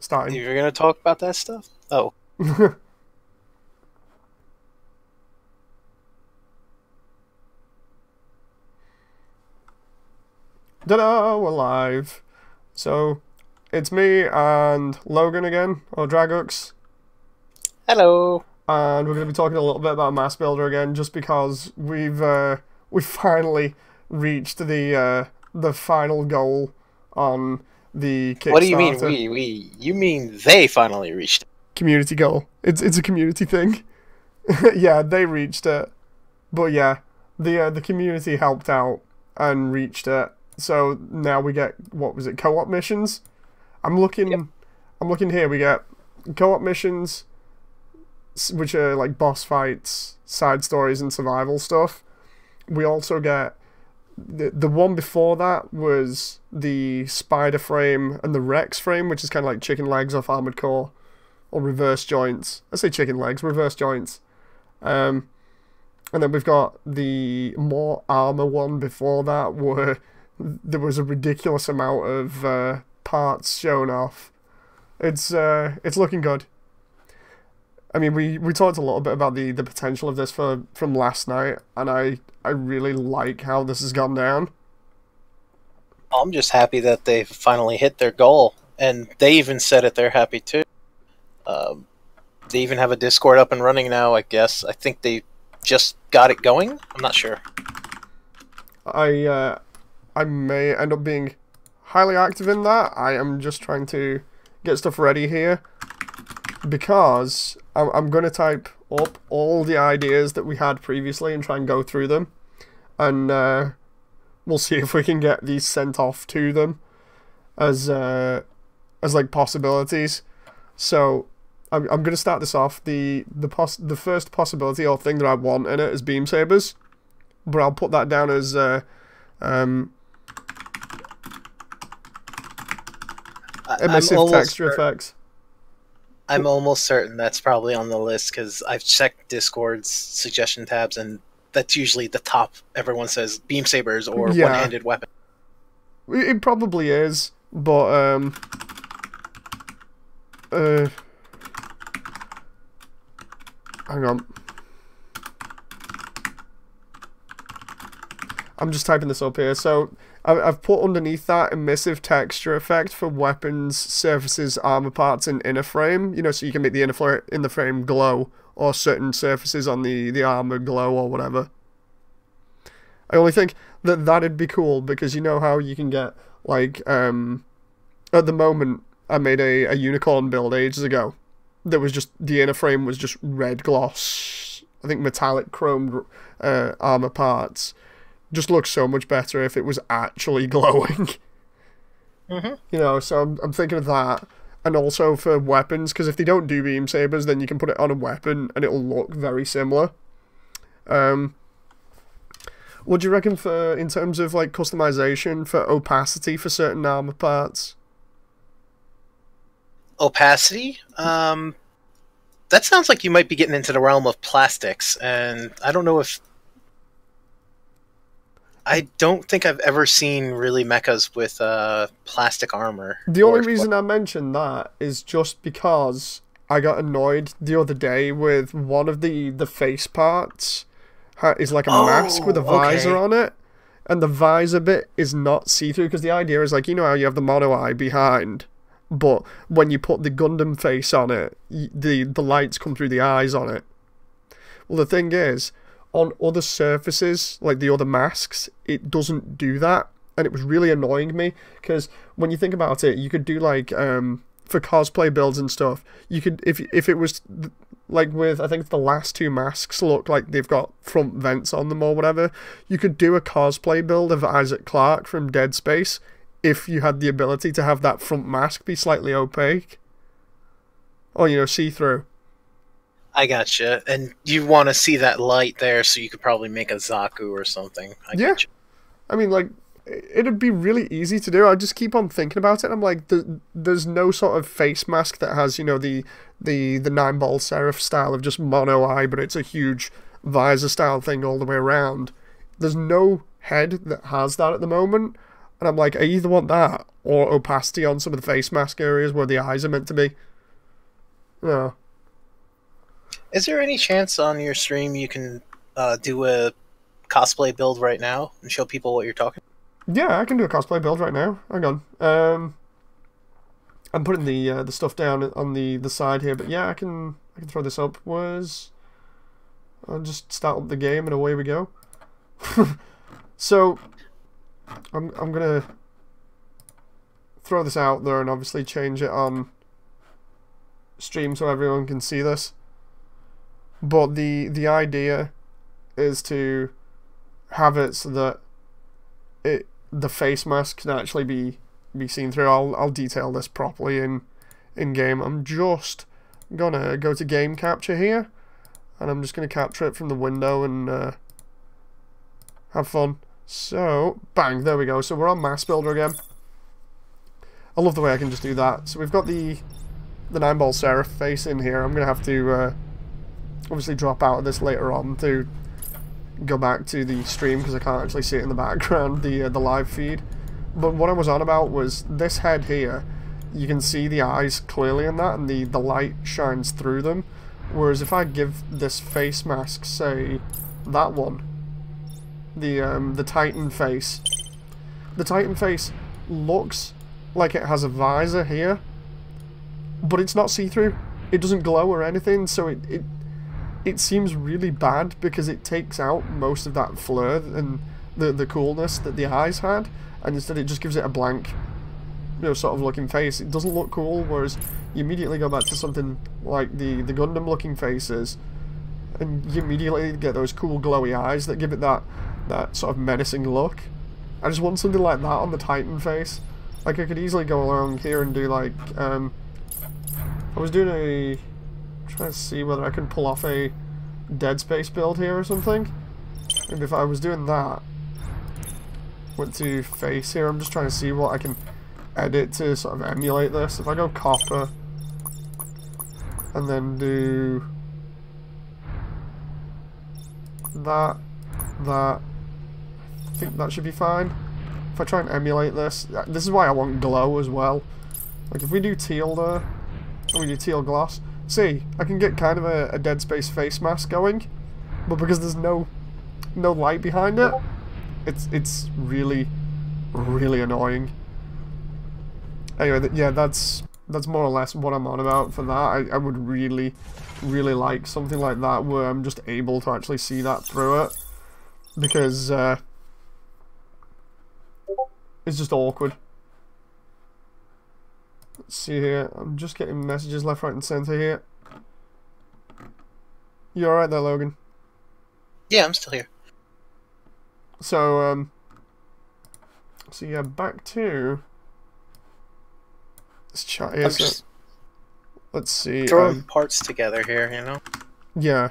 starting. You're gonna talk about that stuff? Oh. Ta-da! We're live. So, it's me and Logan again, or Dragux. Hello. And we're going to be talking a little bit about M.A.S.S Builder again, just because we've finally reached the final goal on the Kickstarter. What do you mean we? You mean they finally reached it? Community goal. It's a community thing. Yeah, they reached it. But yeah, the community helped out and reached it. So now we get, what was it, co-op missions? I'm looking here, we get co-op missions, which are like boss fights, side stories, and survival stuff. We also get, the one before that was the spider frame and the Rex frame, which is kind of like chicken legs off Armored Core, or reverse joints. I say chicken legs, reverse joints. And then we've got the more armor one before that, where there was a ridiculous amount of parts shown off. It's looking good. I mean, we talked a little bit about the potential of this from last night, and I really like how this has gone down. I'm just happy that they finally hit their goal, and they even said it. They're happy too. They even have a Discord up and running now, I guess. I think they just got it going. I'm not sure. I may end up being highly active in that. I am just trying to get stuff ready here, because I'm going to type up all the ideas that we had previously and try and go through them, and we'll see if we can get these sent off to them as like possibilities. So I'm going to start this off. The first possibility or thing that I want in it is beam sabers, but I'll put that down as emissive texture effects. I'm almost certain that's probably on the list, because I've checked Discord's suggestion tabs, and that's usually the top. Everyone says beam sabers or one-handed weapon. It probably is, but hang on. I'm just typing this up here. So I've put underneath that emissive texture effect for weapons, surfaces, armor parts, and inner frame. You know, so you can make the inner frame glow, or certain surfaces on the armor glow, or whatever. I only think that that'd be cool, because you know how you can get, like, at the moment, I made a unicorn build ages ago that was just, the inner frame was just red gloss, I think metallic chromed armor parts. Just looks so much better if it was actually glowing. Mm-hmm. You know, so I'm thinking of that. And also for weapons, because if they don't do beam sabers, then you can put it on a weapon and it'll look very similar. What do you reckon for, in terms of like customization for opacity for certain armor parts? Opacity? That sounds like you might be getting into the realm of plastics, and I don't know if... I don't think I've ever seen really mechas with plastic armor. The only reason I mentioned that is just because I got annoyed the other day with one of the face parts is like a mask with a visor on it, and the visor bit is not see-through, because the idea is like, you know how you have the mono eye behind, but when you put the Gundam face on it, the lights come through the eyes on it. Well, the thing is, on other surfaces, like the other masks, it doesn't do that, and it was really annoying me, because when you think about it, you could do like, for cosplay builds and stuff, you could, if it was, like with, I think the last two masks look like they've got front vents on them or whatever, you could do a cosplay build of Isaac Clarke from Dead Space, if you had the ability to have that front mask be slightly opaque, or, you know, see-through. I gotcha. And you want to see that light there, so you could probably make a Zaku or something. Gotcha. I mean, like, it'd be really easy to do. I just keep on thinking about it. I'm like, there's no sort of face mask that has, you know, the 9-ball serif style of just mono eye, but it's a huge visor style thing all the way around. There's no head that has that at the moment. And I'm like, I either want that or opacity on some of the face mask areas where the eyes are meant to be. Yeah. Is there any chance on your stream you can do a cosplay build right now and show people what you're talking about? Yeah, I can do a cosplay build right now. Hang on. I'm putting the stuff down on the side here, but yeah, I can throw this up. I'll just start up the game and away we go. So I'm gonna throw this out there and obviously change it on stream so everyone can see this. But the idea is to have it so that the face mask can actually be seen through. I'll detail this properly in game. I'm just gonna go to game capture here, and I'm just gonna capture it from the window and have fun. So bang, there we go. So we're on M.A.S.S Builder again. I love the way I can just do that. So we've got the 9-ball Seraph face in here. I'm gonna have to obviously drop out of this later on to go back to the stream because I can't actually see it in the background, the live feed. But what I was on about was this head here. You can see the eyes clearly in that, and the light shines through them. Whereas if I give this face mask, say that one, the Titan face, the Titan face looks like it has a visor here, but it's not see-through. It doesn't glow or anything, so it seems really bad because it takes out most of that flair and the coolness that the eyes had, and instead it just gives it a blank, sort of looking face. It doesn't look cool, whereas you immediately go back to something like the Gundam looking faces, and you immediately get those cool glowy eyes that give it that sort of menacing look. I just want something like that on the Titan face. Like, I could easily go along here and do like, I was doing trying to see whether I can pull off a Dead Space build here or something. Maybe if I was doing that, went to face here, I'm just trying to see what I can edit to sort of emulate this. If I go copper and then do that, I think that should be fine. If I try and emulate this is why I want glow as well. Like if we do teal there, and we do teal gloss, see, I can get kind of a Dead Space face mask going, but because there's no light behind it, it's really, really annoying. Anyway, yeah, that's more or less what I'm on about for that. I would really, really like something like that where I'm just able to actually see that through it, because it's just awkward. Let's see here. I'm just getting messages left, right, and center here. You alright there, Logan? Yeah, I'm still here. So, so yeah, back to this chat here. So, let's see. Throwing parts together here, you know? Yeah.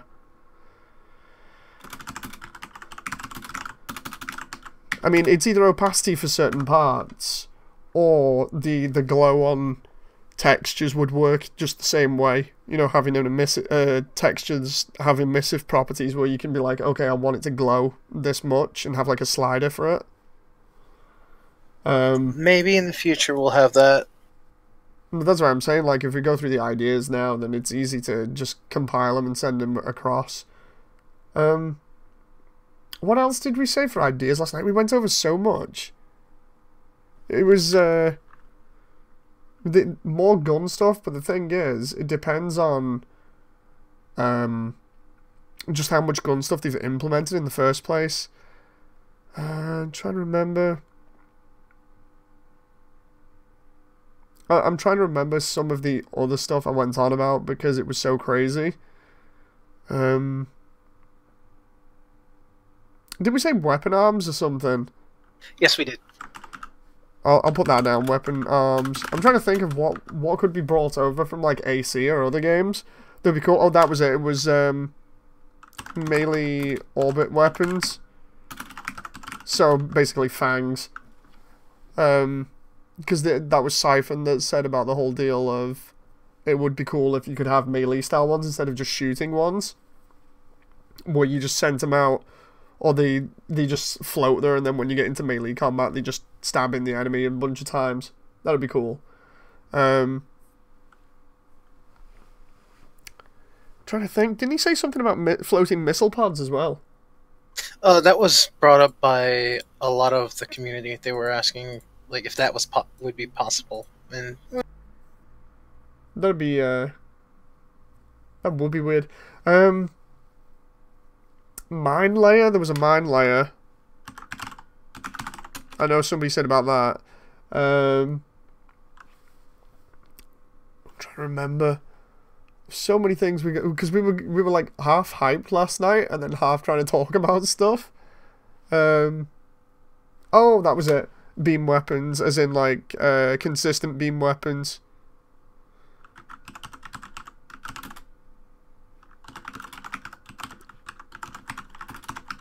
I mean, it's either opacity for certain parts, or the glow on textures would work just the same way. You know, having textures having emissive properties where you can be like, okay, I want it to glow this much and have like a slider for it. Maybe in the future we'll have that. That's what I'm saying. Like, if we go through the ideas now, then it's easy to just compile them and send them across. What else did we say for ideas last night? We went over so much. It was more gun stuff, but the thing is, it depends on just how much gun stuff they've implemented in the first place. I'm trying to remember. I'm trying to remember some of the other stuff I went on about because it was so crazy. Did we say weapon arms or something? Yes, we did. I'll put that down, weapon arms. I'm trying to think of what could be brought over from like AC or other games. That'd be cool. Oh, that was it. It was melee orbit weapons. So basically fangs. Because that was Siphon that said about the whole deal of it would be cool if you could have melee style ones instead of just shooting ones, where you just sent them out, or they just float there, and then when you get into melee combat, they just stab in the enemy a bunch of times. That'd be cool. Trying to think. Didn't he say something about floating missile pods as well? That was brought up by a lot of the community. They were asking like if that was would be possible, and That'd be that would be weird. Mine layer. There was a mine layer. I know somebody said about that. I'm trying to remember. So many things because we were like half hyped last night and then half trying to talk about stuff. Oh, that was it. Beam weapons, as in like consistent beam weapons.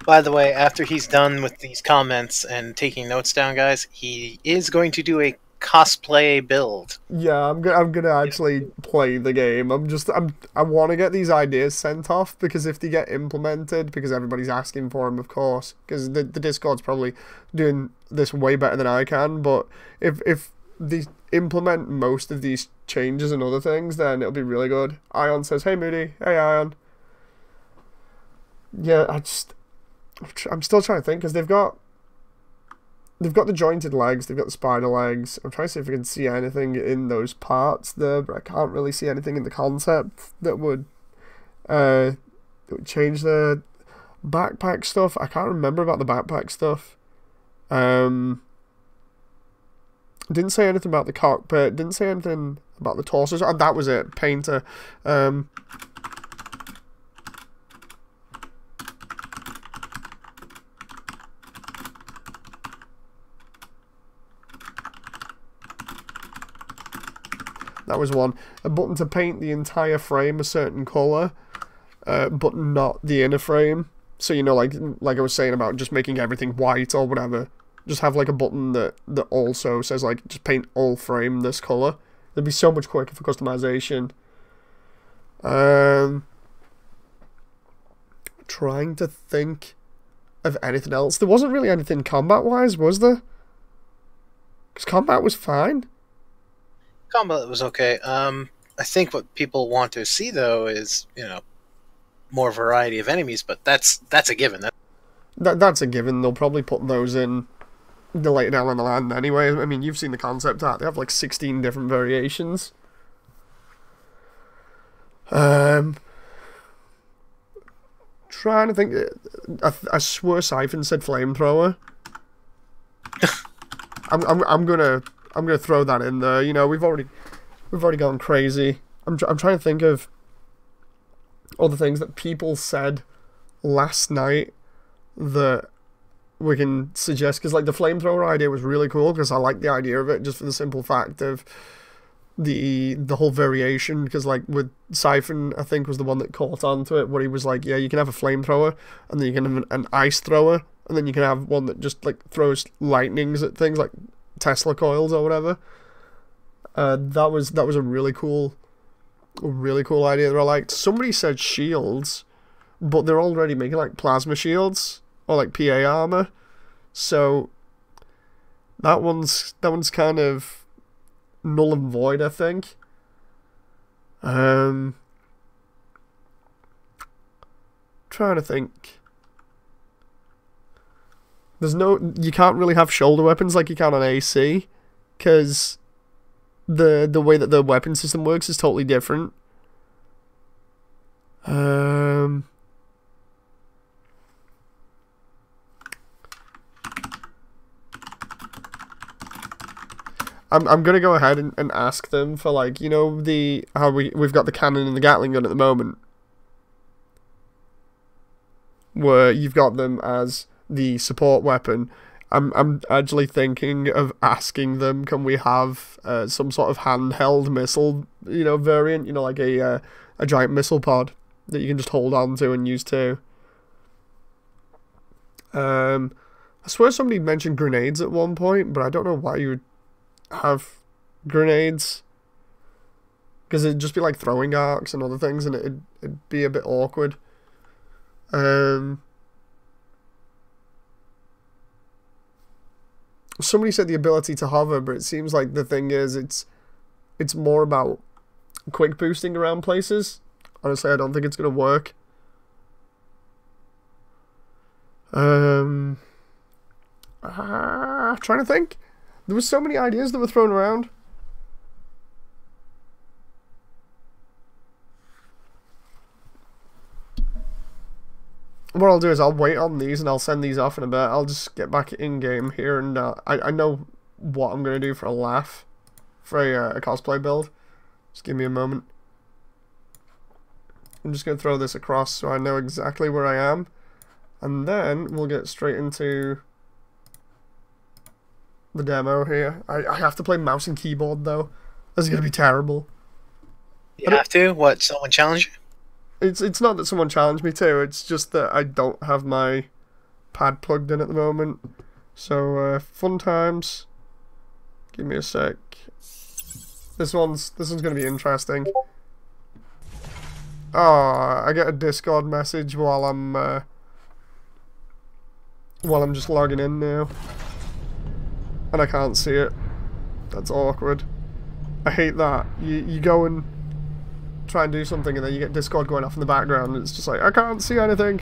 by the way, after he's done with these comments and taking notes down, guys, he is going to do a cosplay build. Yeah, I'm gonna actually play the game. I want to get these ideas sent off because if they get implemented, because everybody's asking for them, of course, because the Discord's probably doing this way better than I can. But if they implement most of these changes and other things, then it'll be really good. Ion says, "Hey Moody, hey Ion." Yeah, I'm still trying to think because they've got the jointed legs, they've got the spider legs. I'm trying to see if I can see anything in those parts there, but I can't really see anything in the concept that would change the backpack stuff. I can't remember about the backpack stuff. Didn't say anything about the cockpit, didn't say anything about the torso. Oh, that was it, painter. That was one. A button to paint the entire frame a certain colour, but not the inner frame. So, you know, like I was saying about just making everything white or whatever. Just have, like, a button that also says, like, just paint all frame this colour. It'd be so much quicker for customization. Trying to think of anything else. There wasn't really anything combat-wise, was there? Because combat was fine. Combat was okay. I think what people want to see though is, you know, more variety of enemies, but that's a given. That's a given. They'll probably put those in the later down the line anyway. I mean, you've seen the concept art. They have like 16 different variations. Trying to think. I swear Siphon said flamethrower. I'm gonna throw that in there. You know, we've already gone crazy. I'm trying to think of all the things that people said last night that we can suggest, because like the flamethrower idea was really cool because I like the idea of it just for the simple fact of the whole variation, because like with Siphon I think was the one that caught on to it, where he was like, yeah, you can have a flamethrower and then you can have an ice thrower and then you can have one that just like throws lightnings at things like Tesla coils or whatever. That was a really cool idea that I liked. Somebody said shields, but they're already making like plasma shields or like PA armor, so that one's kind of null and void, I think. Trying to think. You can't really have shoulder weapons like you can on AC, because the way that the weapon system works is totally different. I'm gonna go ahead and ask them for, like, you know, how we've got the cannon and the Gatling gun at the moment, where you've got them as the support weapon. I'm actually thinking of asking them, can we have some sort of handheld missile, you know, variant, you know, like a giant missile pod that you can just hold on to and use too. I swear somebody mentioned grenades at one point, but I don't know why you would have grenades, because it'd just be like throwing arcs and other things, and it'd be a bit awkward. I'm somebody said the ability to hover, but it seems like the thing is it's more about quick boosting around places. Honestly, I don't think it's gonna work. Trying to think. There were so many ideas that were thrown around. What I'll do is I'll wait on these and I'll send these off in a bit. I'll just get back in game here and I know what I'm going to do for a laugh for a cosplay build. Just give me a moment. I'm just going to throw this across so I know exactly where I am. And then we'll get straight into the demo here. I have to play mouse and keyboard though. This is going to be terrible. You have to? What, someone challenge you? It's not that someone challenged me to, it's just that I don't have my pad plugged in at the moment. So, fun times. Give me a sec. This one's gonna be interesting. Oh, I get a Discord message while I'm just logging in now. And I can't see it. That's awkward. I hate that. You go and try and do something and then you get Discord going off in the background and it's just like, I can't see anything.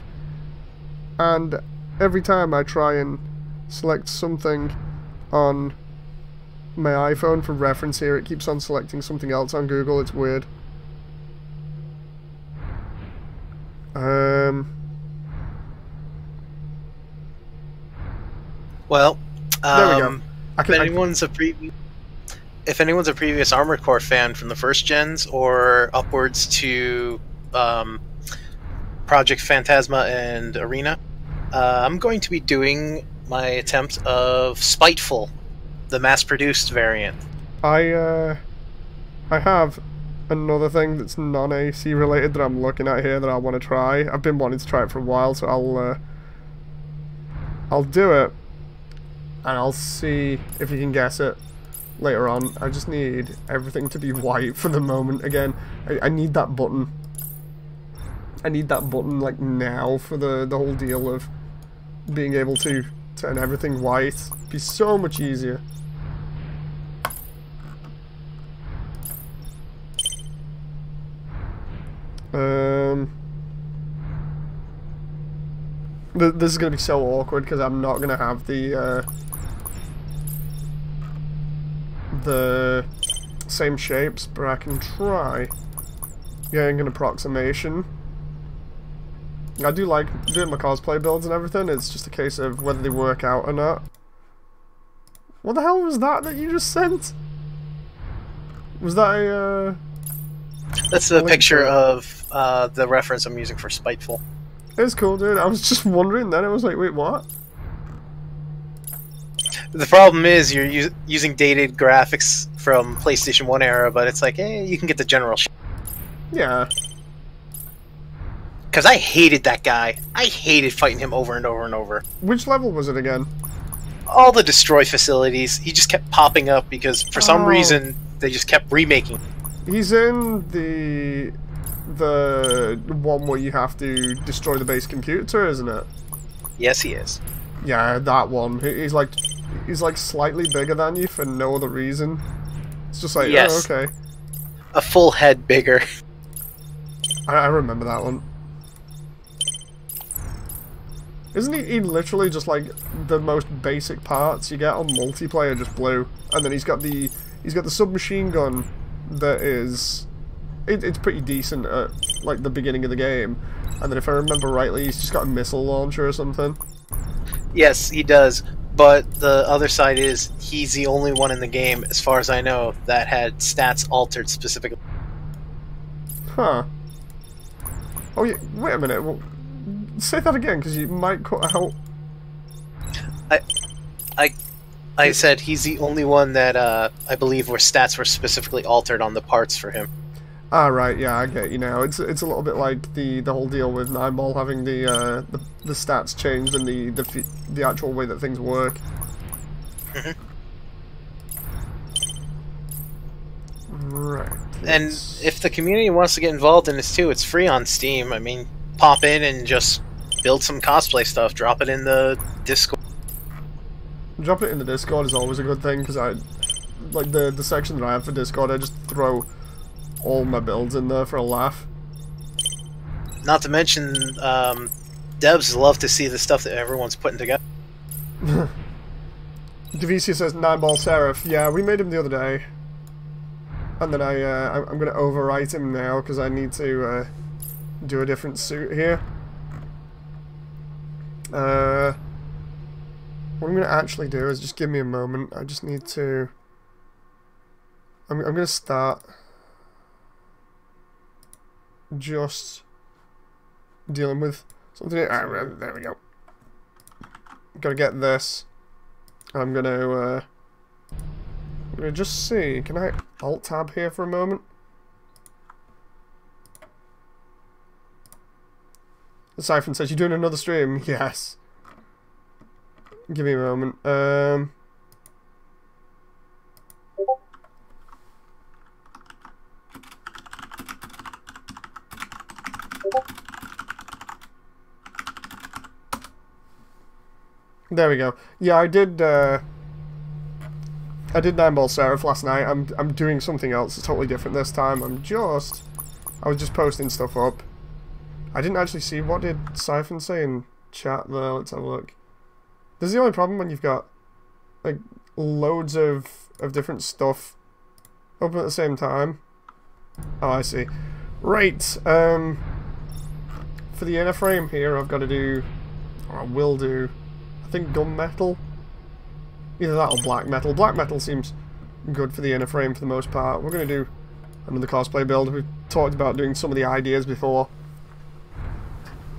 And every time I try and select something on my iPhone for reference here, it keeps on selecting something else on Google. It's weird. Well, there we go. If anyone's a previous Armored Core fan from the first gens or upwards to Project Phantasma and Arena, I'm going to be doing my attempt of Spiteful, the mass-produced variant. I have another thing that's non-AC related that I'm looking at here that I want to try. I've been wanting to try it for a while, so I'll do it and I'll see if you can guess it later on. I just need everything to be white for the moment. Again, I need that button. I need that button like now for the whole deal of being able to turn everything white. It'd be so much easier. This is gonna be so awkward because I'm not gonna have the same shapes, but I can try getting an approximation. I do like doing my cosplay builds and everything. It's just a case of whether they work out or not. What the hell was that you just sent? Was that a That's a picture of the reference I'm using for Spiteful. It's cool, dude. I was just wondering then. I was like, wait, what? The problem is you're using dated graphics from PlayStation 1 era, but it's like, hey, you can get the general Yeah. Because I hated that guy. I hated fighting him over and over and over. Which level was it again? All the destroy facilities. He just kept popping up because for some reason they just kept remaking. He's in the one where you have to destroy the base computer, isn't it? Yes, he is. Yeah, that one. He's like slightly bigger than you for no other reason. It's just like, yes. Oh, okay. A full head bigger. I remember that one. Isn't he literally just like the most basic parts you get on multiplayer, just blue, and then he's got the submachine gun that is it's pretty decent at like the beginning of the game, and then if I remember rightly, he's just got a missile launcher or something. Yes, he does. But the other side is he's the only one in the game, as far as I know, that had stats altered specifically. Huh. Oh yeah. Wait a minute. Well, say that again, because you might cut out. I said he's the only one that I believe where stats were specifically altered on the parts for him. Ah, right. Yeah, I get you now. It's a little bit like the whole deal with Nineball having the stats changed and the actual way that things work. Mm-hmm. Right. And if the community wants to get involved in this too, it's free on Steam. I mean, pop in and just build some cosplay stuff. Drop it in the Discord. Dropping it in the Discord is always a good thing, because I... Like, the section that I have for Discord, I just throw all my builds in there for a laugh. Not to mention, devs love to see the stuff that everyone's putting together. Devicia says 9-ball Seraph. Yeah, we made him the other day. And then I'm going to overwrite him now, because I need to do a different suit here. What I'm going to actually do is just give me a moment. I just need to... I'm going to start just dealing with something. There we go. Gotta get this. I'm gonna just see. Can I alt tab here for a moment? The Siphon says, "You doing another stream?" Yes. Give me a moment. There we go. Yeah, I did 9-ball Seraph last night. I'm doing something else. It's totally different this time. I was just posting stuff up. I didn't actually see, what did Siphon say in chat there? Let's have a look. This is the only problem when you've got like loads of different stuff open at the same time. Oh, I see. Right. For the inner frame here, I've got to do, or I will do, I think gunmetal. Either that or black metal. Black metal seems good for the inner frame for the most part. We're going to do another cosplay build. We've talked about doing some of the ideas before.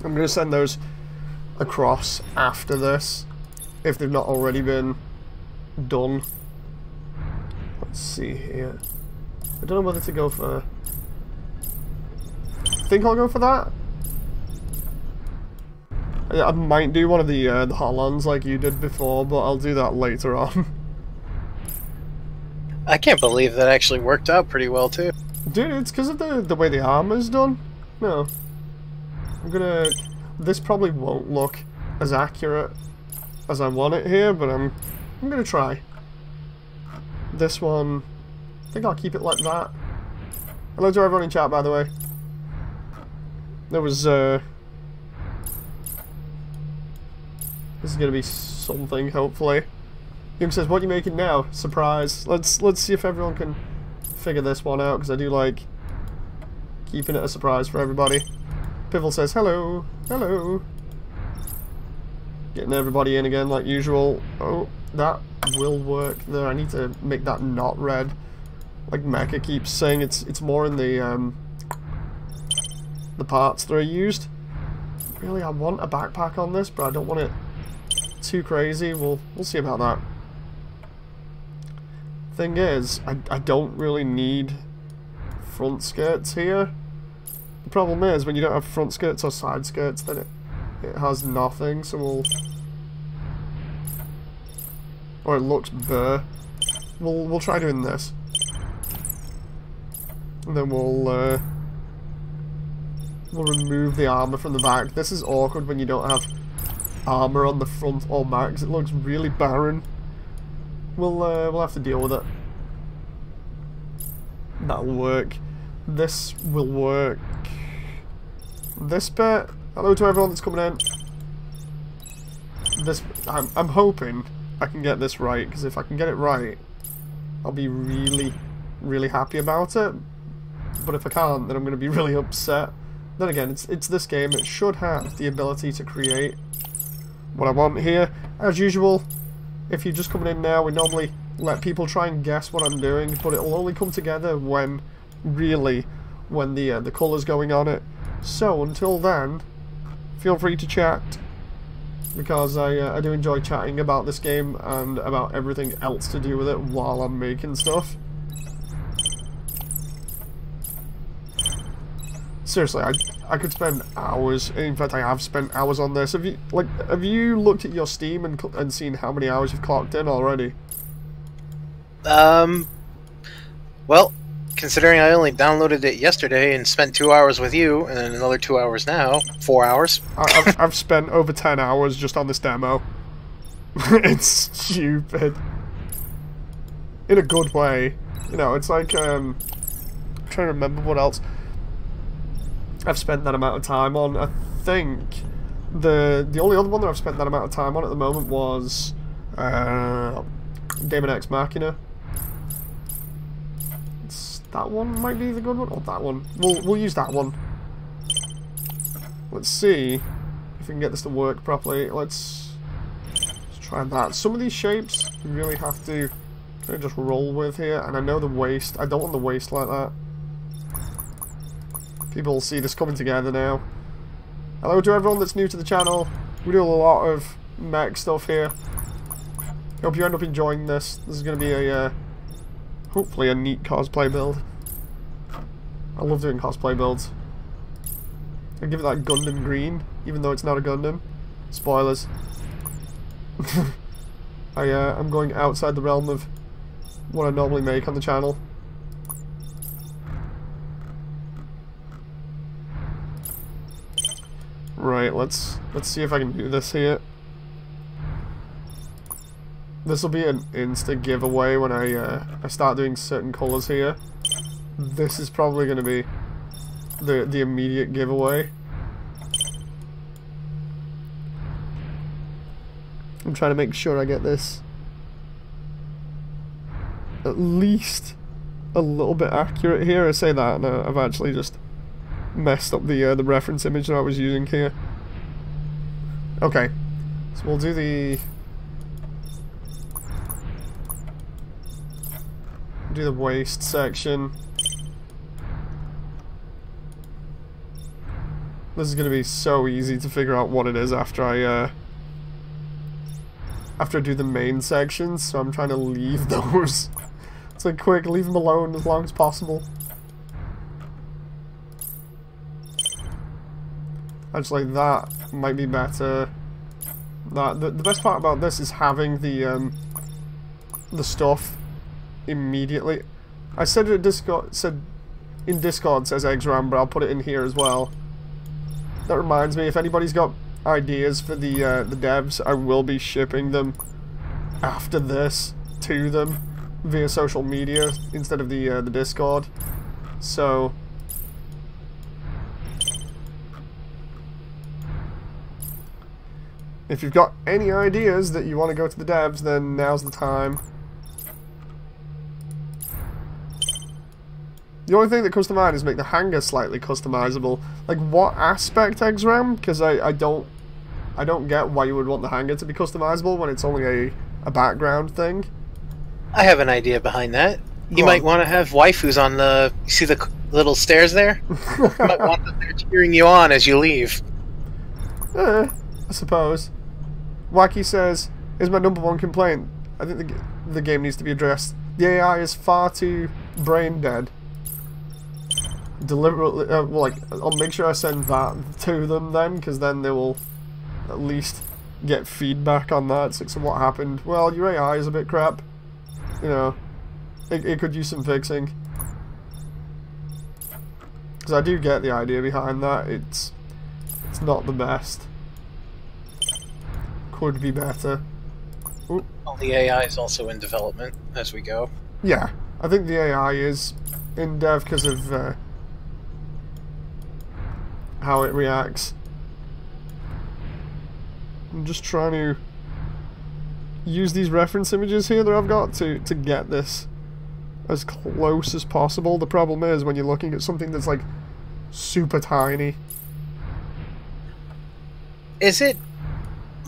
I'm going to send those across after this, if they've not already been done. Let's see here. I don't know whether to go for... I think I'll go for that. I might do one of the Hollands like you did before, but I'll do that later on. I can't believe that actually worked out pretty well too. Dude, it's because of the way the armor's done. No. I'm gonna... This probably won't look as accurate as I want it here, but I'm gonna try. This one... I think I'll keep it like that. Hello to everyone in chat, by the way. There was, This is gonna be something, hopefully. Young says, "What are you making now?" Surprise. Let's see if everyone can figure this one out, because I do like keeping it a surprise for everybody. Pivel says, "Hello, hello." Getting everybody in again like usual. Oh, that will work there. I need to make that not red. Like Mecha keeps saying, it's more in the parts that are used. Really, I want a backpack on this, but I don't want it too crazy. We'll see about that. Thing is, I don't really need front skirts here. The problem is, when you don't have front skirts or side skirts, then it has nothing, so we'll... Or it looks bare. We'll try doing this. And then we'll remove the armor from the back. This is awkward when you don't have armor on the front or back, because it looks really barren. We'll have to deal with it. That'll work. This will work. This bit. Hello to everyone that's coming in. This, I'm hoping I can get this right, because if I can get it right, I'll be really, really happy about it. But if I can't, then I'm going to be really upset. Then again, it's this game. It should have the ability to create what I want here. As usual, if you're just coming in now, we normally let people try and guess what I'm doing, but it'll only come together when the colour's going on it. So until then, feel free to chat, because I do enjoy chatting about this game and about everything else to do with it while I'm making stuff. Seriously, I could spend hours. In fact, I have spent hours on this. Have you looked at your Steam and seen how many hours you've clocked in already? Well, considering I only downloaded it yesterday and spent 2 hours with you, and then another 2 hours now, 4 hours. I've spent over 10 hours just on this demo. It's stupid. In a good way. You know, it's like, I'm trying to remember what else I've spent that amount of time on. I think the only other one that I've spent that amount of time on at the moment was Daemon X Machina. That one might be the good one, or that one. We'll use that one. Let's see if we can get this to work properly. Let's try that. Some of these shapes we really have to kind of just roll with here, and I know the waist. I don't want the waist like that. People will see this coming together now. Hello to everyone that's new to the channel. We do a lot of mech stuff here. Hope you end up enjoying this. This is going to be a hopefully a neat cosplay build. I love doing cosplay builds. I give it that Gundam green, even though it's not a Gundam. Spoilers. I'm going outside the realm of what I normally make on the channel. Right, let's see if I can do this here. This will be an insta giveaway when I start doing certain colours here. This is probably going to be the immediate giveaway. I'm trying to make sure I get this at least a little bit accurate here. I say that and I've actually just messed up the reference image that I was using here. Okay, so we'll do the waist section. This is going to be so easy to figure out what it is after I do the main sections, so I'm trying to leave those. It's like, quick, leave them alone as long as possible. Actually, that might be better. The best part about this is having the stuff immediately. I said it in Discord says Exram, but I'll put it in here as well. That reminds me, if anybody's got ideas for the devs, I will be shipping them after this to them via social media instead of the Discord. So if you've got any ideas that you want to go to the devs, then now's the time. The only thing that comes to mind is make the hanger slightly customizable. Like, what aspect, Exram? Because I don't get why you would want the hanger to be customizable when it's only a background thing. I have an idea behind that. You might want to have waifus on the... You see the little stairs there? You might want them there cheering you on as you leave. I suppose. Wacky says, "Is my #1 complaint. I think the game needs to be addressed. The AI is far too brain dead." Deliberately, well, like, I'll make sure I send that to them then, because then they will at least get feedback on that. So what happened? Well, your AI is a bit crap. You know, it could use some fixing. Because I do get the idea behind that. It's not the best. Could be better. Ooh. Well, the AI is also in development as we go. Yeah, I think the AI is in dev because of how it reacts. I'm just trying to use these reference images here that I've got to get this as close as possible. The problem is when you're looking at something that's like super tiny. Is it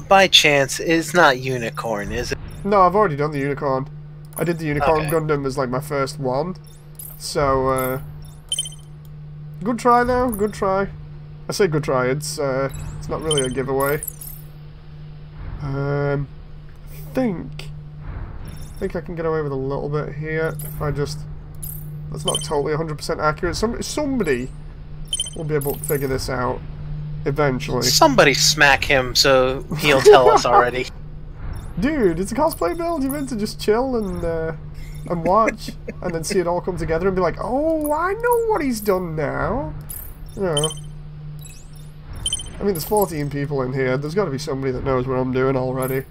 by chance? It's not unicorn, is it? No, I've already done the unicorn. I did the unicorn Okay. Gundam as like my first one. So good try though, good try. I say good try, it's not really a giveaway. I think I can get away with a little bit here if I just... That's not totally 100% accurate. Somebody will be able to figure this out eventually. Somebody smack him so he'll tell us already. Dude, it's a cosplay build. You're meant to just chill and watch and then see it all come together and be like, oh, I know what he's done now. You know. I mean, there's 14 people in here. There's got to be somebody that knows what I'm doing already.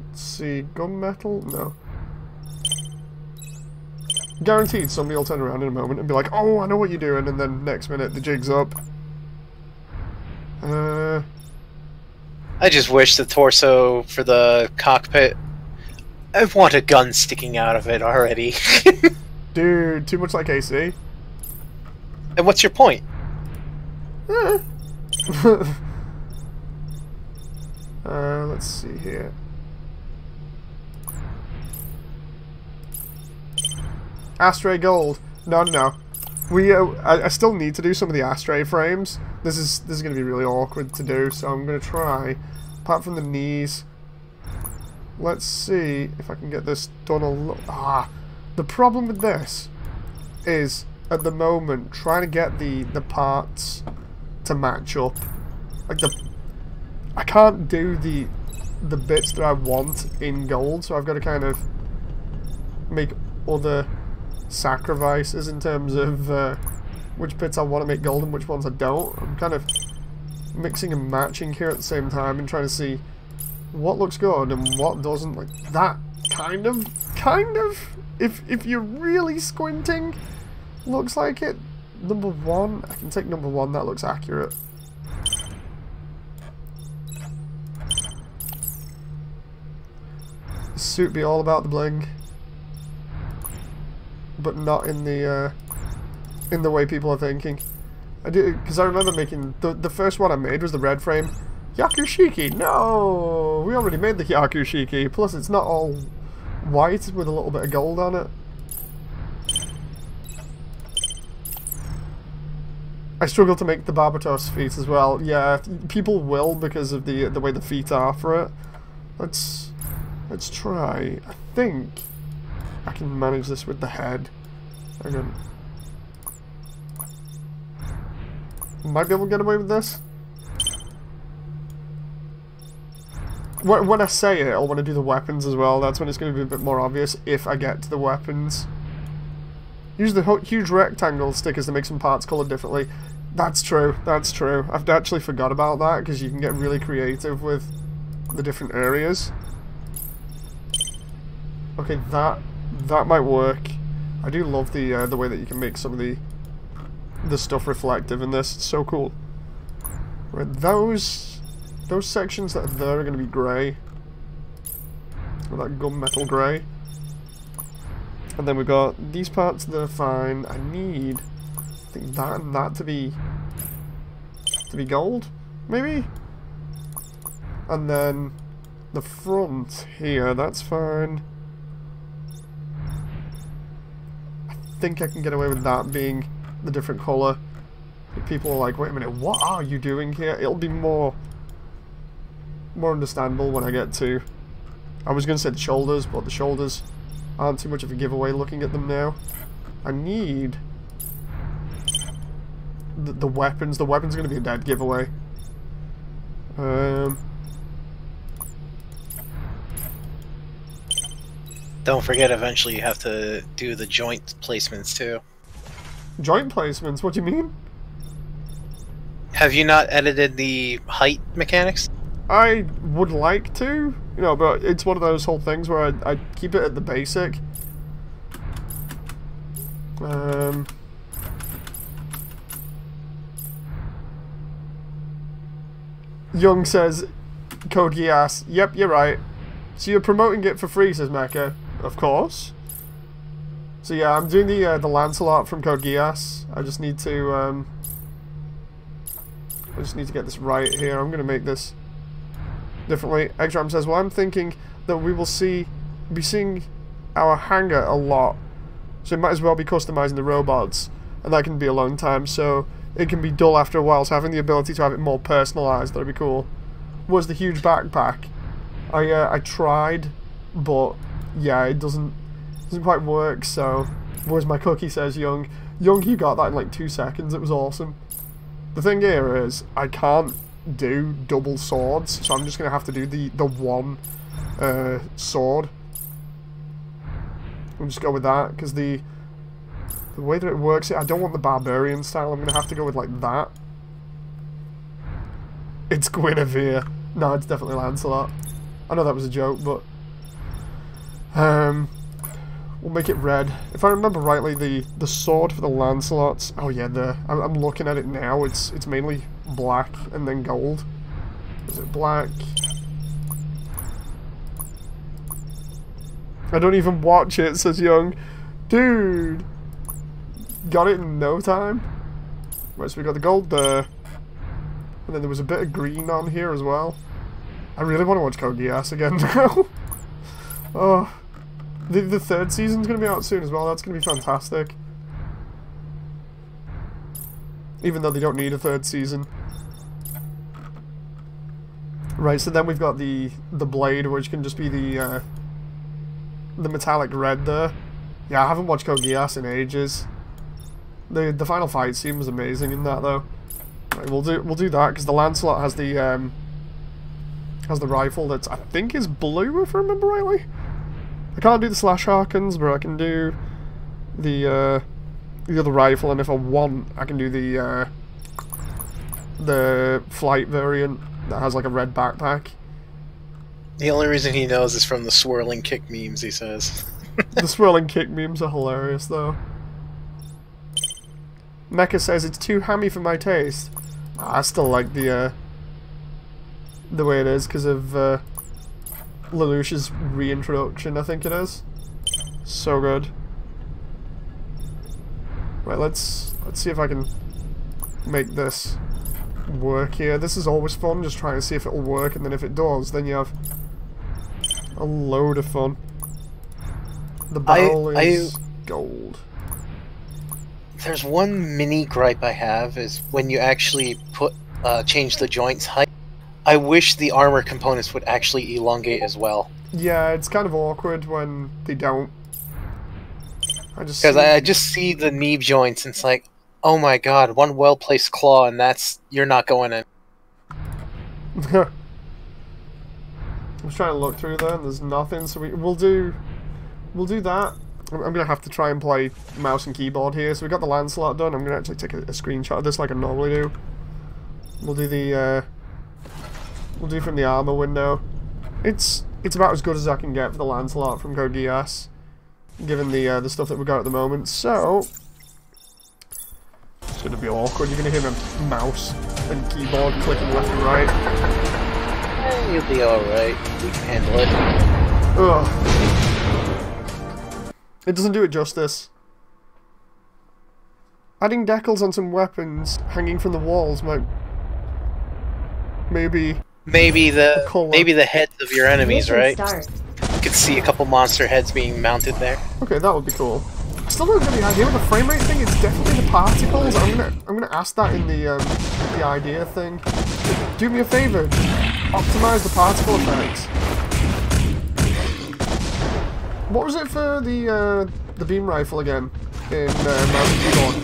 Let's see, gunmetal? No. Guaranteed somebody will turn around in a moment and be like, oh, I know what you're doing, and then next minute the jig's up. I just wish the torso for the cockpit... I want a gun sticking out of it already. Dude, too much like AC. And what's your point? Let's see here. Ashtray gold. No, no, no. We, I still need to do some of the ashtray frames. This is going to be really awkward to do, so I'm going to try. Apart from the knees. Let's see if I can get this done a little... the problem with this is, at the moment, trying to get the parts to match up. Like, I can't do the bits that I want in gold, so I've got to kind of make other sacrifices in terms of which bits I want to make gold and which ones I don't. I'm kind of mixing and matching here at the same time and trying to see what looks good and what doesn't. Like that kind of if you're really squinting, looks like it. Number one, I can take number one, that looks accurate. The suit be all about the bling, but not in the way people are thinking. I do, because I remember making the first one I made was the red frame. Yakushiki, no, we already made the Yakushiki. Plus, it's not all white with a little bit of gold on it. I struggle to make the Barbatos feet as well. Yeah, people will because of the way the feet are for it. Let's try. I think I can manage this with the head. Hang on. Might be able to get away with this. When I say it, or when I do the weapons as well, that's when it's going to be a bit more obvious if I get to the weapons. Use the huge rectangle stickers to make some parts coloured differently. That's true, that's true. I've actually forgot about that, because you can get really creative with the different areas. Okay, that might work. I do love the way that you can make some of the stuff reflective in this. It's so cool. Right, those sections that are there are going to be grey. Or that gunmetal grey. And then we've got these parts that are fine. I need, I think, that and that to be gold, maybe? And then the front here, that's fine. I think I can get away with that being the different colour. People are like, wait a minute, what are you doing here? It'll be more understandable when I get to... I was going to say the shoulders, but the shoulders aren't too much of a giveaway looking at them now. I need the weapons. The weapons are going to be a dead giveaway. Don't forget, eventually you have to do the joint placements too. Joint placements? What do you mean? Have you not edited the height mechanics? I would like to, you know, but it's one of those whole things where I keep it at the basic. Young says, Code Geass. Yep, you're right. So you're promoting it for free, says Mecha. Of course. So yeah, I'm doing the Lancelot from Code Geass. I just need to get this right here. I'm gonna make this differently. Exram says, well, I'm thinking that we will be seeing our hangar a lot, so it might as well be customizing the robots, and that can be a long time, so it can be dull after a while, so having the ability to have it more personalized, that'd be cool. Was the huge backpack. I tried, but yeah, it doesn't quite work, so where's my cookie, says Young. Young, you got that in like 2 seconds, it was awesome. The thing here is, I can't do double swords, so I'm just going to have to do the one sword. We'll just go with that, because the way that it works, I don't want the barbarian style, I'm going to have to go with like that. It's Guinevere. No, it's definitely Lancelot. I know that was a joke, but we'll make it red. If I remember rightly, the sword for the Lancelots. Oh yeah, I'm looking at it now. It's mainly black and then gold. Is it black? I don't even watch it, says Young. Dude! Got it in no time. Right, so we got the gold there. And then there was a bit of green on here as well. I really want to watch Code Geass again now. Oh. The third season's going to be out soon as well. That's going to be fantastic. Even though they don't need a third season. Right, so then we've got the blade, which can just be the metallic red there. Yeah, I haven't watched Code Geass in ages. The final fight scene was amazing in that though. Right, we'll do that because the Lancelot has the rifle that's I think is blue if I remember rightly. I can't do the slash harkens, but I can do the other rifle, and if I want, I can do the flight variant that has like a red backpack. The only reason he knows is from the swirling kick memes, he says. The swirling kick memes are hilarious, though. Mecha says it's too hammy for my taste. I still like the way it is because of Lelouch's reintroduction, I think it is. So good. Right, let's see if I can make this work here. This is always fun, just trying to see if it'll work, and then if it does, then you have a load of fun. The barrel is gold. There's one mini gripe I have is when you actually change the joints height. I wish the armor components would actually elongate as well. Yeah, it's kind of awkward when they don't. Because I just see the knee joints and it's like, oh my god, one well-placed claw and you're not going in. I was trying to look through there and there's nothing, so we'll do that. I'm gonna have to try and play mouse and keyboard here. So we got the Lancelot done. I'm gonna actually take a screenshot of this like I normally do. We'll do from the armor window. It's about as good as I can get for the Lancelot from Code Geass, given the stuff that we got at the moment. So it's gonna be awkward. You're gonna hear my mouse and keyboard clicking left and right. You'll be alright. We can handle it. Ugh. It doesn't do it justice. Adding decals on some weapons hanging from the walls might maybe the heads of your enemies, right? You could see a couple monster heads being mounted there. Okay, that would be cool. I still don't get the idea with the frame rate thing. It's definitely the particles. I'm gonna ask that in the idea thing. Do me a favor, optimize the particle effects. What was it for the beam rifle again in mouse and keyboard?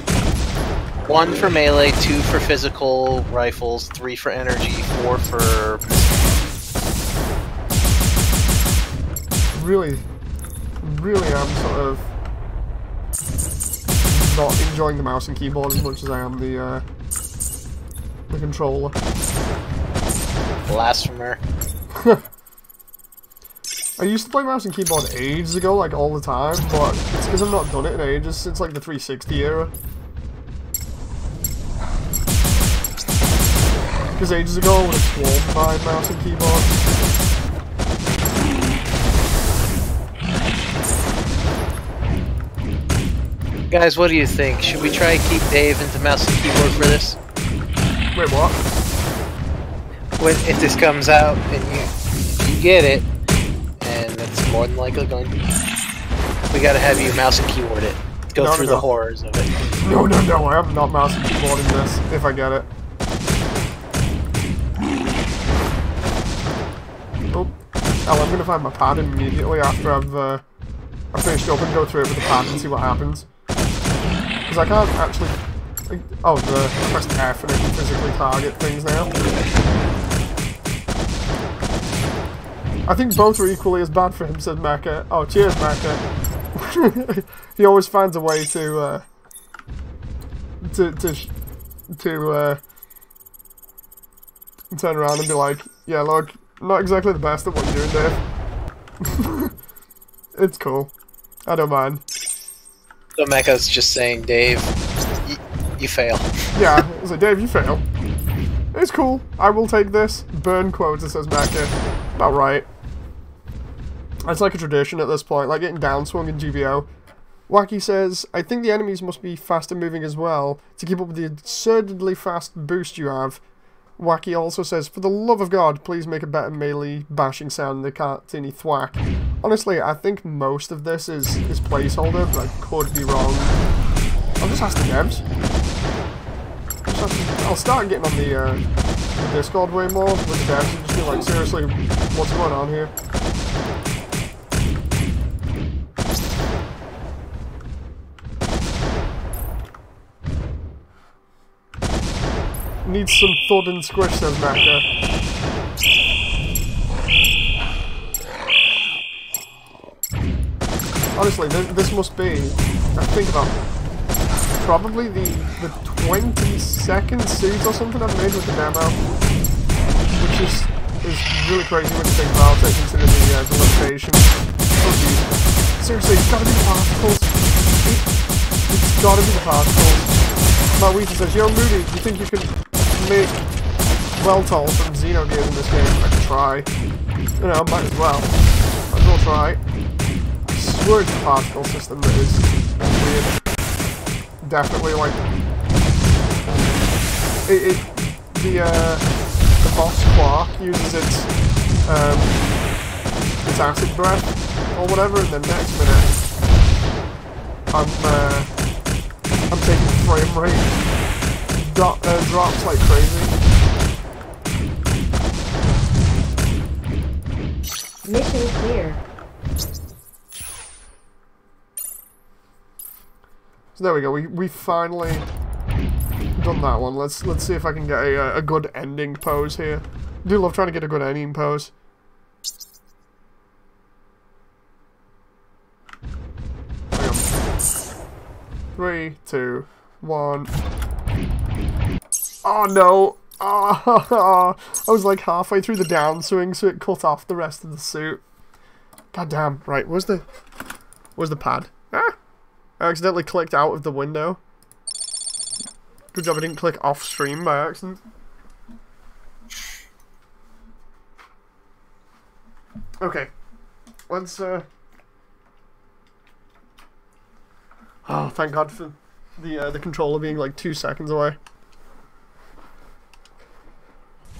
1 for melee, 2 for physical rifles, 3 for energy, 4 for... Really am sort of not enjoying the mouse and keyboard as much as I am the controller. Blasphemer. I used to play mouse and keyboard ages ago, like all the time, but it's because I've not done it in ages, since like the 360 era. Because ages ago I would have sworn by mouse and keyboard. Guys, what do you think? Should we try and keep Dave into mouse and keyboard for this? Wait, what? If this comes out and you get it, and it's more than likely going to be, we gotta have you mouse and keyboard it. Go through the horrors of it. No, I am not mouse and keyboarding this, if I get it. Oh, I'm gonna find my pad immediately after I've finished up and go through it with the pad and see what happens. Because I can't actually... Oh, I pressed F and it can physically target things now. I think both are equally as bad for him, said Mecha. Oh, cheers, Mecha. He always finds a way to And turn around and be like, yeah, look, not exactly the best at what you're doing, Dave. It's cool. I don't mind. So Mecha's just saying, Dave, you fail. Yeah, it's like, Dave, you fail. It's cool. I will take this. Burn quota, says Mecha. About right. It's like a tradition at this point, like getting downswung in GBO. Wacky says, I think the enemies must be faster moving as well to keep up with the absurdly fast boost you have. Wacky also says, for the love of God, please make a better melee bashing sound than the cartoony thwack. Honestly, I think most of this is placeholder, but I could be wrong. I'll just ask the devs. I'll start getting on the Discord way more with the devs and just be like, seriously, what's going on here? Needs some thud and squish, says Mecha. Honestly, this must be, I think about, probably the 22nd suit or something I've made with the demo. Which is really crazy when you think about it, considering the limitation. Oh geez. Seriously, it's gotta be the particles. It's gotta be the particles. Matt Weaver says, yo Moody, do you think you can make well-told from Xenogears in this game? I can try. You know, might as well. Might as well try. I swear it's the particle system that is weird. Definitely, like... The boss Quark uses its acid breath, or whatever, and then next minute I'm taking frame rate drops like crazy. Mission clear. So there we go. We finally done that one. Let's see if I can get a good ending pose here. I do love trying to get a good ending pose. Hang on. 3, 2, 1. Oh no! Oh, I was like halfway through the downswing, so it cut off the rest of the suit. God damn! Right, where's the pad? Ah! I accidentally clicked out of the window. Good job I didn't click off stream by accident. Okay, let's oh, thank God for the controller being like 2 seconds away.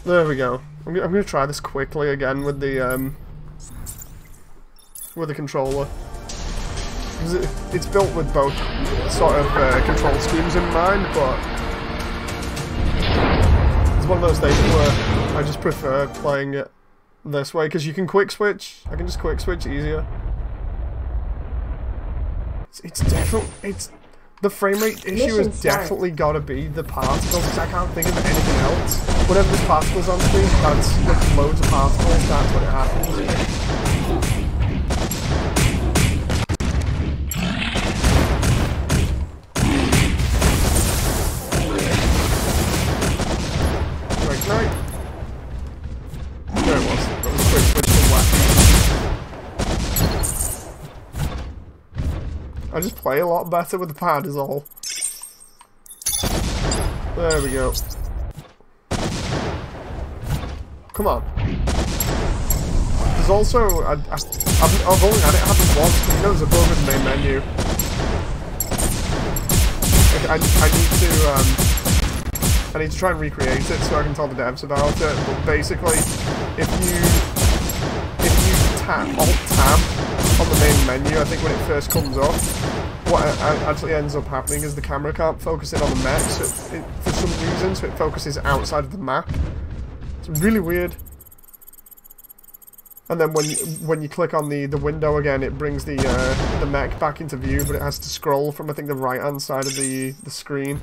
There we go. I'm gonna try this quickly again with the controller. It's built with both sort of control schemes in mind, but it's one of those things where I just prefer playing it this way because you can quick switch. I can just quick switch easier. It's definitely the frame rate issue has definitely got to be the particles because I can't think of anything else. Whenever there's particles on screen, that's like loads of particles. That's what it happens. Right. There it was. That was a quick switch to black. I just play a lot better with the pad is all. There we go. Come on. There's also I've only had it happen once, but you know there's a bug with the main menu. I need to try and recreate it so I can tell the devs about it, but basically, if you Alt-Tab on the main menu, I think when it first comes up, what actually ends up happening is the camera can't focus in on the mech, so for some reason, so it focuses outside of the map. It's really weird. And then when you click on the window again, it brings the mech back into view, but it has to scroll from, I think, the right-hand side of the screen.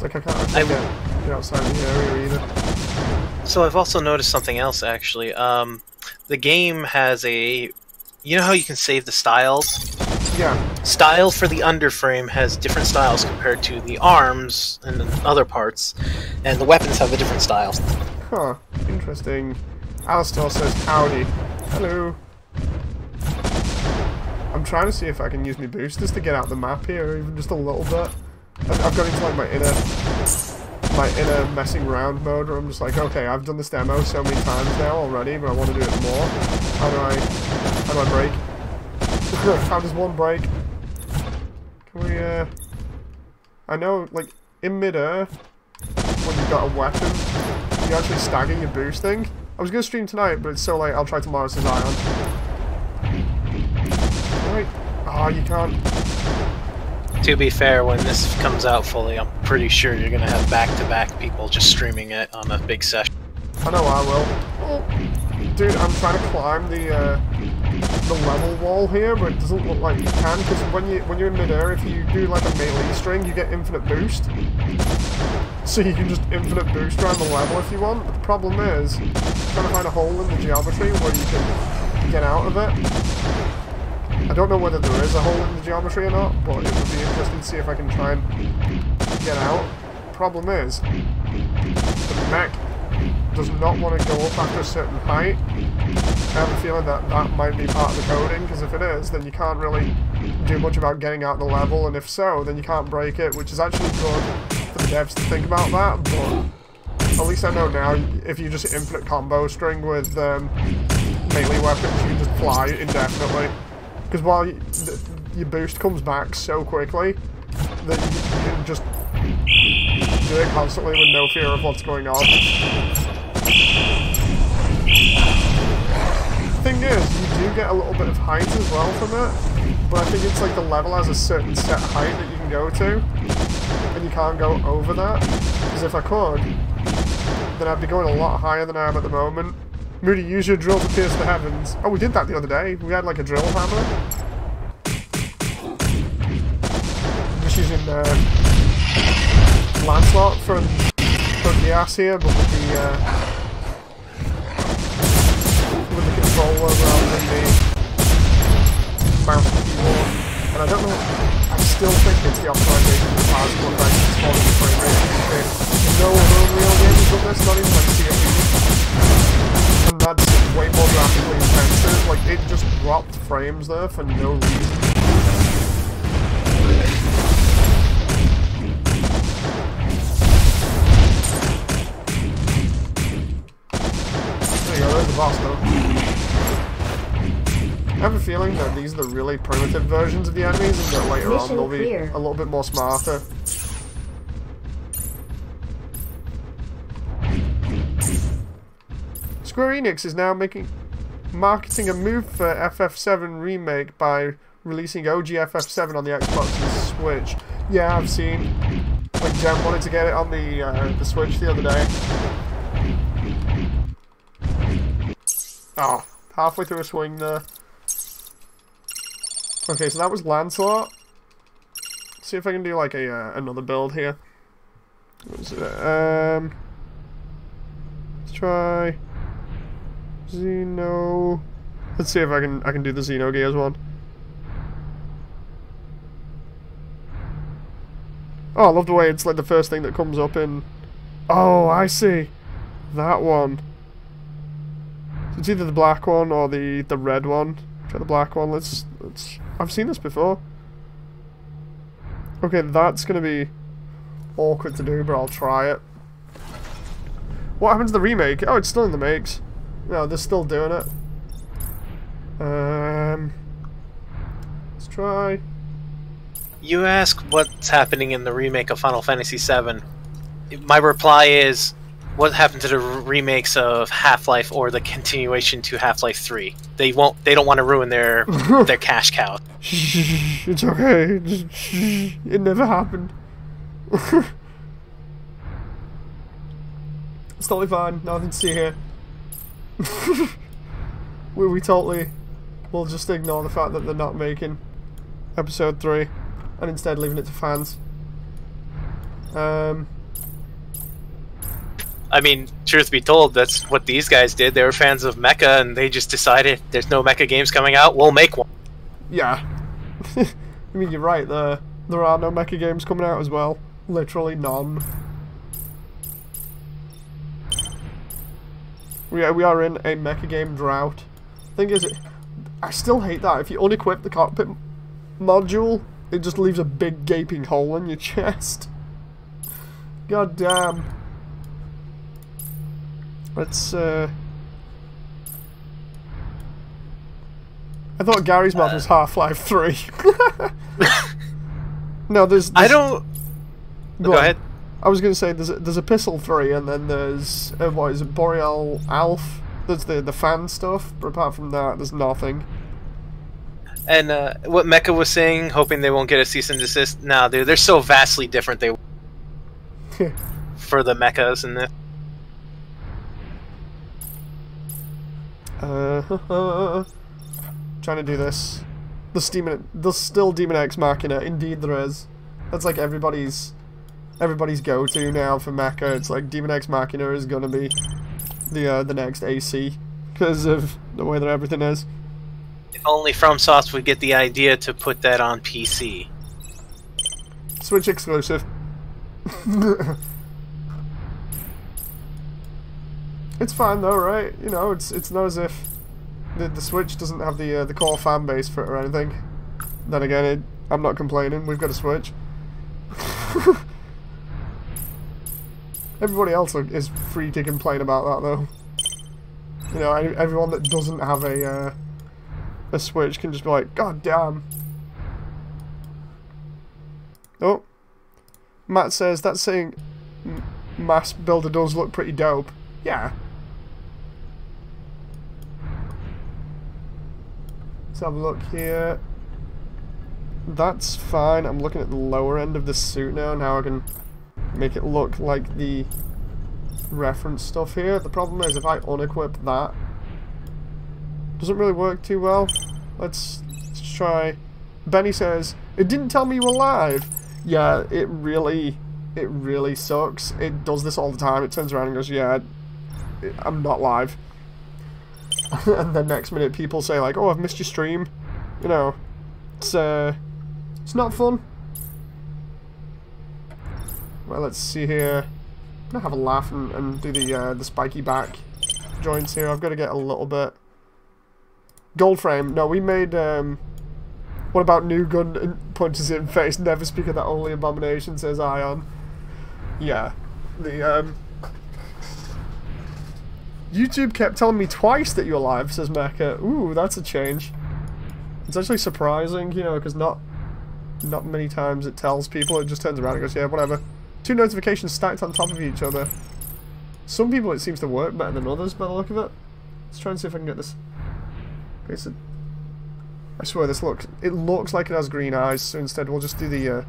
Like I can't actually get outside of the area either. So I've also noticed something else actually. The game has a, you know how you can save the styles? Yeah. Style for the underframe has different styles compared to the arms and the other parts, and the weapons have a different style. Huh. Interesting. Alistair says, howdy. Hello. I'm trying to see if I can use my boosters to get out the map here, even just a little bit. I've got into like my inner messing around mode where I'm just like, okay, I've done this demo so many times now already, but I want to do it more. How do I break? How does one break? Can we, I know, like, in mid-air, when you've got a weapon, you actually stagger your boosting. I was going to stream tonight, but it's so late, I'll try tomorrow, says Ion. Right. Ah, you can't. To be fair, when this comes out fully, I'm pretty sure you're going to have back-to-back people just streaming it on a big session. I know I will. Oh. Dude, I'm trying to climb the level wall here, but it doesn't look like you can, because when you're in mid-air, if you do like a melee string, you get infinite boost. So you can just infinite boost around the level if you want. But the problem is, trying to find a hole in the geometry where you can get out of it. I don't know whether there is a hole in the geometry or not, but it would be interesting to see if I can try and get out. Problem is, the mech does not want to go up after a certain height. I have a feeling that that might be part of the coding, because if it is, then you can't really do much about getting out the level, and if so, then you can't break it, which is actually good for the devs to think about that, but at least I know now, if you just infinite combo string with melee weapons, you can just fly indefinitely. Because while your boost comes back so quickly, that you can just do it constantly with no fear of what's going on. The thing is, you do get a little bit of height as well from it, but I think it's like the level has a certain set height that you can go to, and you can't go over that, because if I could, then I'd be going a lot higher than I am at the moment. Moody, use your drill to pierce the heavens. Oh, we did that the other day. We had like a drill hammer. Just using Lancelot from the ass here, but with the controller rather than the mouse and keyboard. And I don't know, I still think it's the optimization of the particle effect that's causing the frame rate. No other Unreal games done this, not even like CFE. And that's way more graphically intensive, like it just dropped frames there for no reason. There you go, there's the boss though. I have a feeling that these are the really primitive versions of the enemies and that later on they'll be a little bit more smarter. Square Enix is now marketing a move for FF7 Remake by releasing OG FF7 on the Xbox and Switch. Yeah, I've seen. Like Jem wanted to get it on the Switch the other day. Oh, halfway through a swing there. Okay, so that was Lancelot. Let's see if I can do like another build here. What is it? Let's try Xeno. Let's see if I can do the Xenogears one. Oh, I love the way it's like the first thing that comes up in. Oh, I see. That one. So it's either the black one or the red one. Try the black one. Let's. I've seen this before. Okay, that's gonna be awkward to do, but I'll try it. What happens to the remake? Oh, it's still in the makes. No, they're still doing it. Let's try. You ask what's happening in the remake of Final Fantasy VII. My reply is, what happened to the remakes of Half-Life or the continuation to Half-Life 3? They don't want to ruin their their cash cow. It's okay. It never happened. It's totally fine. Nothing to see here. we totally will just ignore the fact that they're not making episode 3 and instead leaving it to fans. I mean, truth be told, that's what these guys did. They were fans of Mecha, and they just decided there's no Mecha games coming out, we'll make one. Yeah. I mean, you're right, there are no mecha games coming out as well. Literally none. We are in a mecha game drought. Thing is, I still hate that. If you unequip the cockpit module, it just leaves a big gaping hole in your chest. God damn. Let's, I thought Gary's mod was Half-Life 3. No, there's... I don't... Go ahead. I was going to say, there's a Pistol 3, and then there's, what is it, Boreal Alf? There's the fan stuff, but apart from that, there's nothing. And what Mecha was saying, hoping they won't get a cease and desist. Nah, dude, they're so vastly different they for the mechas in this. Trying to do this. There's still Demon X Machina. Indeed, there is. That's like everybody's go-to now for mecha. It's like Demon X Machina is gonna be the next AC because of the way that everything is. If only FromSoft would get the idea to put that on PC. Switch exclusive. It's fine though, right? You know, it's not as if the Switch doesn't have the core fan base for it or anything. Then again, I'm not complaining. We've got a Switch. Everybody else is free to complain about that though. You know, everyone that doesn't have a Switch can just be like, God damn. Oh, Matt says that's saying M.A.S.S Builder does look pretty dope. Yeah. Let's have a look here. That's fine. I'm looking at the lower end of the suit now and how I can make it look like the reference stuff here. The problem is if I unequip that, it doesn't really work too well. Let's try. Benny says, it didn't tell me you were live. Yeah, it really sucks. It does this all the time. It turns around and goes, yeah, I'm not live. And then next minute people say like, oh, I've missed your stream. You know, it's not fun. Well, let's see here. I'm gonna have a laugh and do the spiky back joints here. I've got to get a little bit. Gold frame. No, we made. What about new gun and punches it in face? Never speak of that only abomination, says Ion. Yeah, the YouTube kept telling me twice that you're live, says Mecha. Ooh, that's a change. It's actually surprising, you know, because not many times it tells people. It just turns around and goes, yeah, whatever. 2 notifications stacked on top of each other. Some people it seems to work better than others by the look of it. Let's try and see if I can get this. Okay, so I swear this looks like it has green eyes, so instead we'll just do the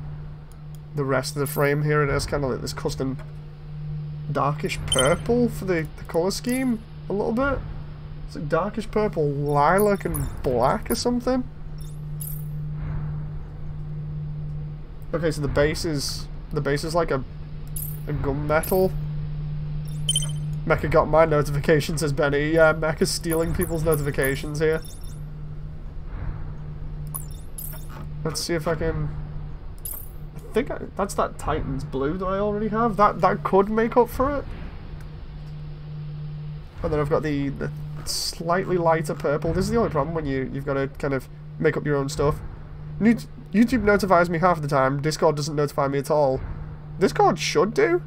rest of the frame here. It has kind of like this custom darkish purple for the colour scheme a little bit. It's like darkish purple, lilac and black or something. Okay, so the base is like a gunmetal. Mecha got my notification, says Benny. Yeah, Mecha's stealing people's notifications here. Let's see if I can. I think that's that Titan's blue that I already have. That could make up for it. And then I've got the slightly lighter purple. This is the only problem when you've got to kind of make up your own stuff. YouTube notifies me half the time. Discord doesn't notify me at all. Discord should do.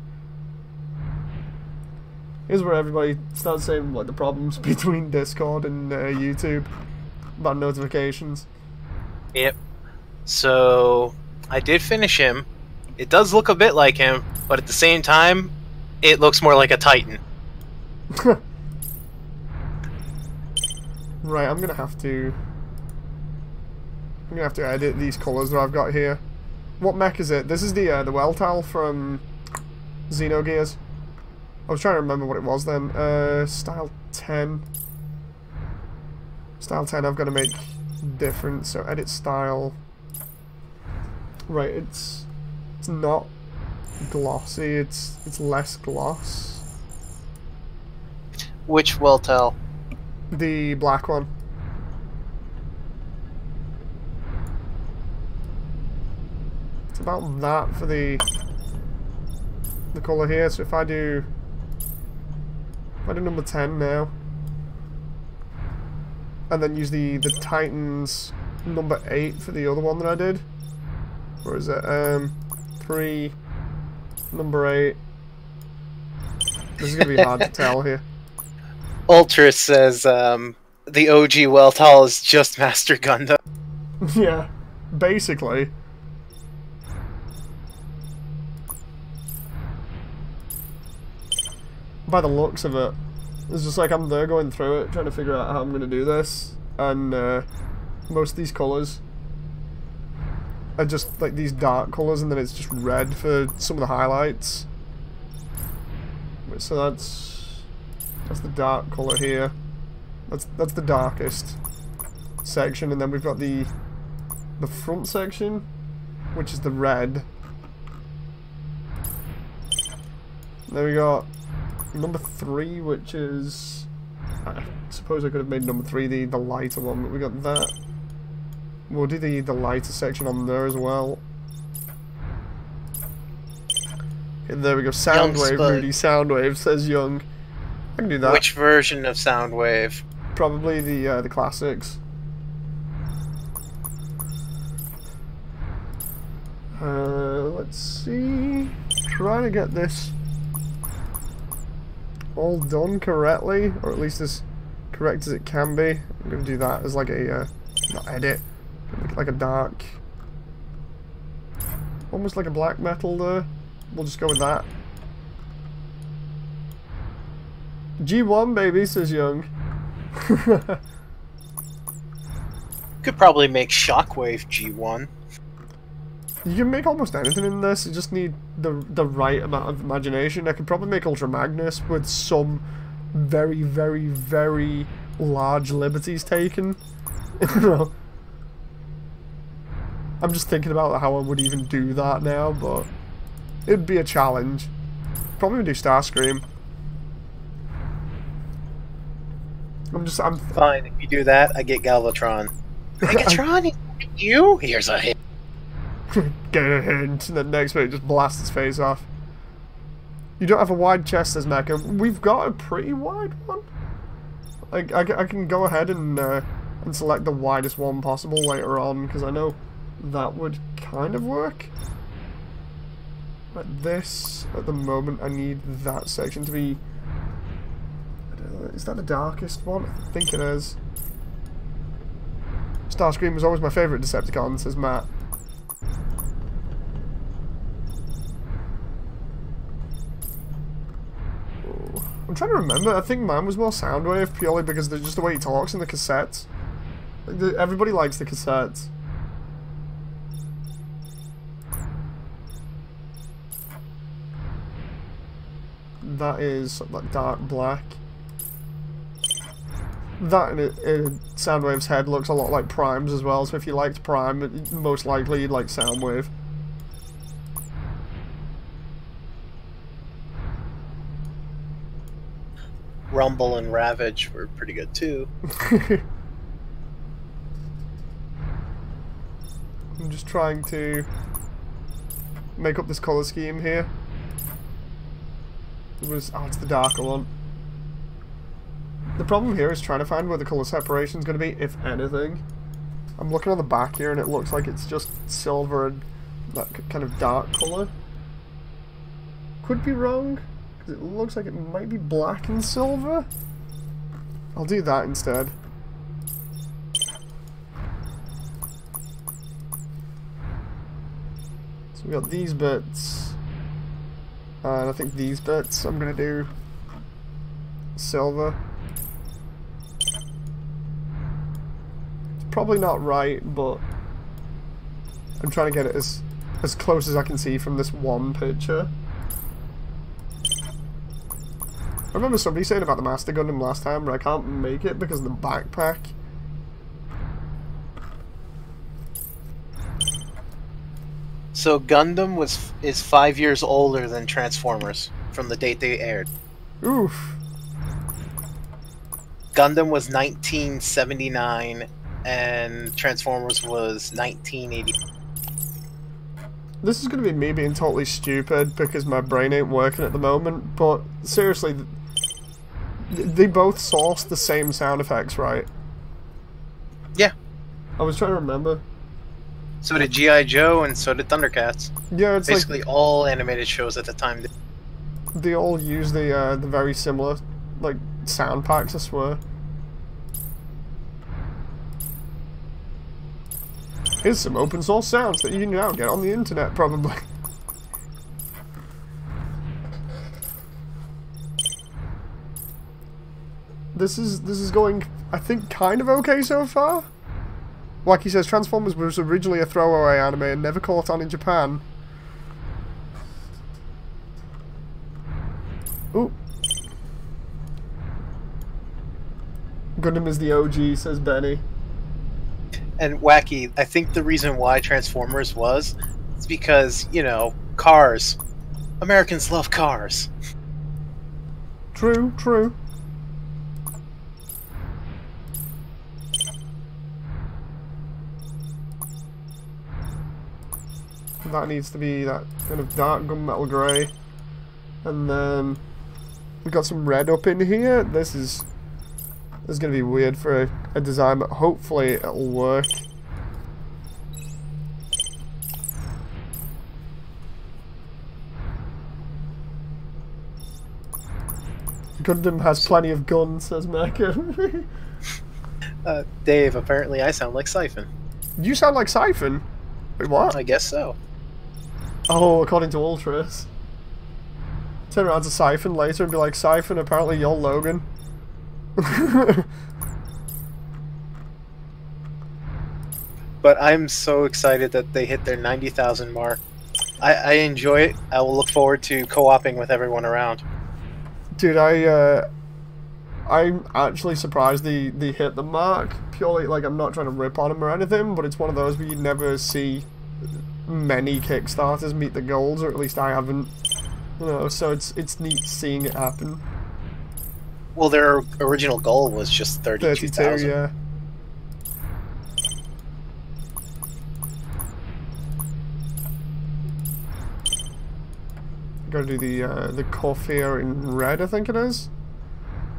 Here's where everybody starts saying like the problems between Discord and YouTube about notifications. Yep. So I did finish him. It does look a bit like him, but at the same time, it looks more like a Titan. Right, I'm gonna have to edit these colours that I've got here. What mech is it? This is the Weltal from Xenogears. I was trying to remember what it was then. Style 10. Style 10 I've got to make different, so edit style. Right, it's not glossy, it's less gloss. Which Weltal? The black one. It's about that for the colour here. So if I do number 10 now, and then use the Titans number 8 for the other one that I did. Where is it? 3, number 8. This is gonna be hard to tell here. Ultra says the OG Weltall is just Master Gundam. Yeah, basically. By the looks of it, it's just like I'm there going through it, trying to figure out how I'm gonna do this, and most of these colours are just like these dark colours, and then it's just red for some of the highlights. So that's the dark colour here. That's the darkest section, and then we've got the front section, which is the red. Then we got number 3, which is, I suppose I could have made number 3 the lighter one, but we got that. We'll do the lighter section on there as well. And there we go. Soundwave, Rudy. Soundwave says Young. I can do that. Which version of Soundwave? Probably the classics. Let's see. Trying to get this all done correctly, or at least as correct as it can be. I'm gonna do that as like a not edit, make it like a dark, almost like a black metal there. We'll just go with that. G1 baby, says Young. Could probably make Shockwave G1. You can make almost anything in this, you just need the right amount of imagination. I could probably make Ultra Magnus with some very, very, very large liberties taken. I'm just thinking about how I would even do that now, but it'd be a challenge. Probably do Starscream. I'm fine. If you do that, I get Galvatron. Megatron, you? Here's a hit. Get a hint, and then next week just blast his face off. You don't have a wide chest, says Mecha. We've got a pretty wide one. I can go ahead and select the widest one possible later on, because I know that would kind of work. But this, at the moment, I need that section to be... Is that the darkest one? I think it is. Starscream was always my favourite Decepticon, says Matt. I'm trying to remember. I think mine was more Soundwave, purely because they're just the way he talks in the cassettes. Like everybody likes the cassettes. That is like dark black. That in Soundwave's head looks a lot like Prime's as well, so if you liked Prime, most likely you'd like Soundwave. Rumble and Ravage were pretty good too. I'm just trying to make up this colour scheme here. It's the darker one. The problem here is trying to find where the colour separation is going to be, if anything. I'm looking on the back here and it looks like it's just silver and that kind of dark colour. Could be wrong, because it looks like it might be black and silver. I'll do that instead. So we got these bits. And I think these bits I'm going to do silver. Probably not right, but I'm trying to get it as close as I can see from this one picture. I remember somebody saying about the Master Gundam last time, but I can't make it because of the backpack. So Gundam is 5 years older than Transformers from the date they aired. Oof. Gundam was 1979. And Transformers was 1980. This is going to be me being totally stupid because my brain ain't working at the moment, but seriously, they both source the same sound effects, right? Yeah. I was trying to remember. So did G.I. Joe and so did Thundercats. Yeah, it's basically like all animated shows at the time. they all use the very similar like sound packs, I swear. Here's some open source sounds that you can now get on the internet, probably. This is going, I think, kind of okay so far. Like he says, Transformers was originally a throwaway anime and never caught on in Japan. Ooh. Gundam is the OG, says Benny. And Wacky, I think the reason why Transformers was, it's because, you know, cars. Americans love cars. True, true. That needs to be that kind of dark gunmetal grey. And then we've got some red up in here. This is going to be weird for a design, but hopefully it'll work. Gundam has plenty of guns, says Mecha. Dave, apparently I sound like Siphon. You sound like Siphon? Wait, what? I guess so. Oh, according to Ultras. Turn around to Siphon later and be like, Siphon, apparently you're Logan. But I'm so excited that they hit their 90,000 mark. I enjoy it. I will look forward to co-oping with everyone around. Dude, I'm actually surprised they hit the mark. Purely, like, I'm not trying to rip on them or anything, but it's one of those where you never see many Kickstarters meet the goals, or at least I haven't. You know, so it's neat seeing it happen. Well, their original goal was just 32,000. Yeah. Gotta do the cuff here in red, I think it is.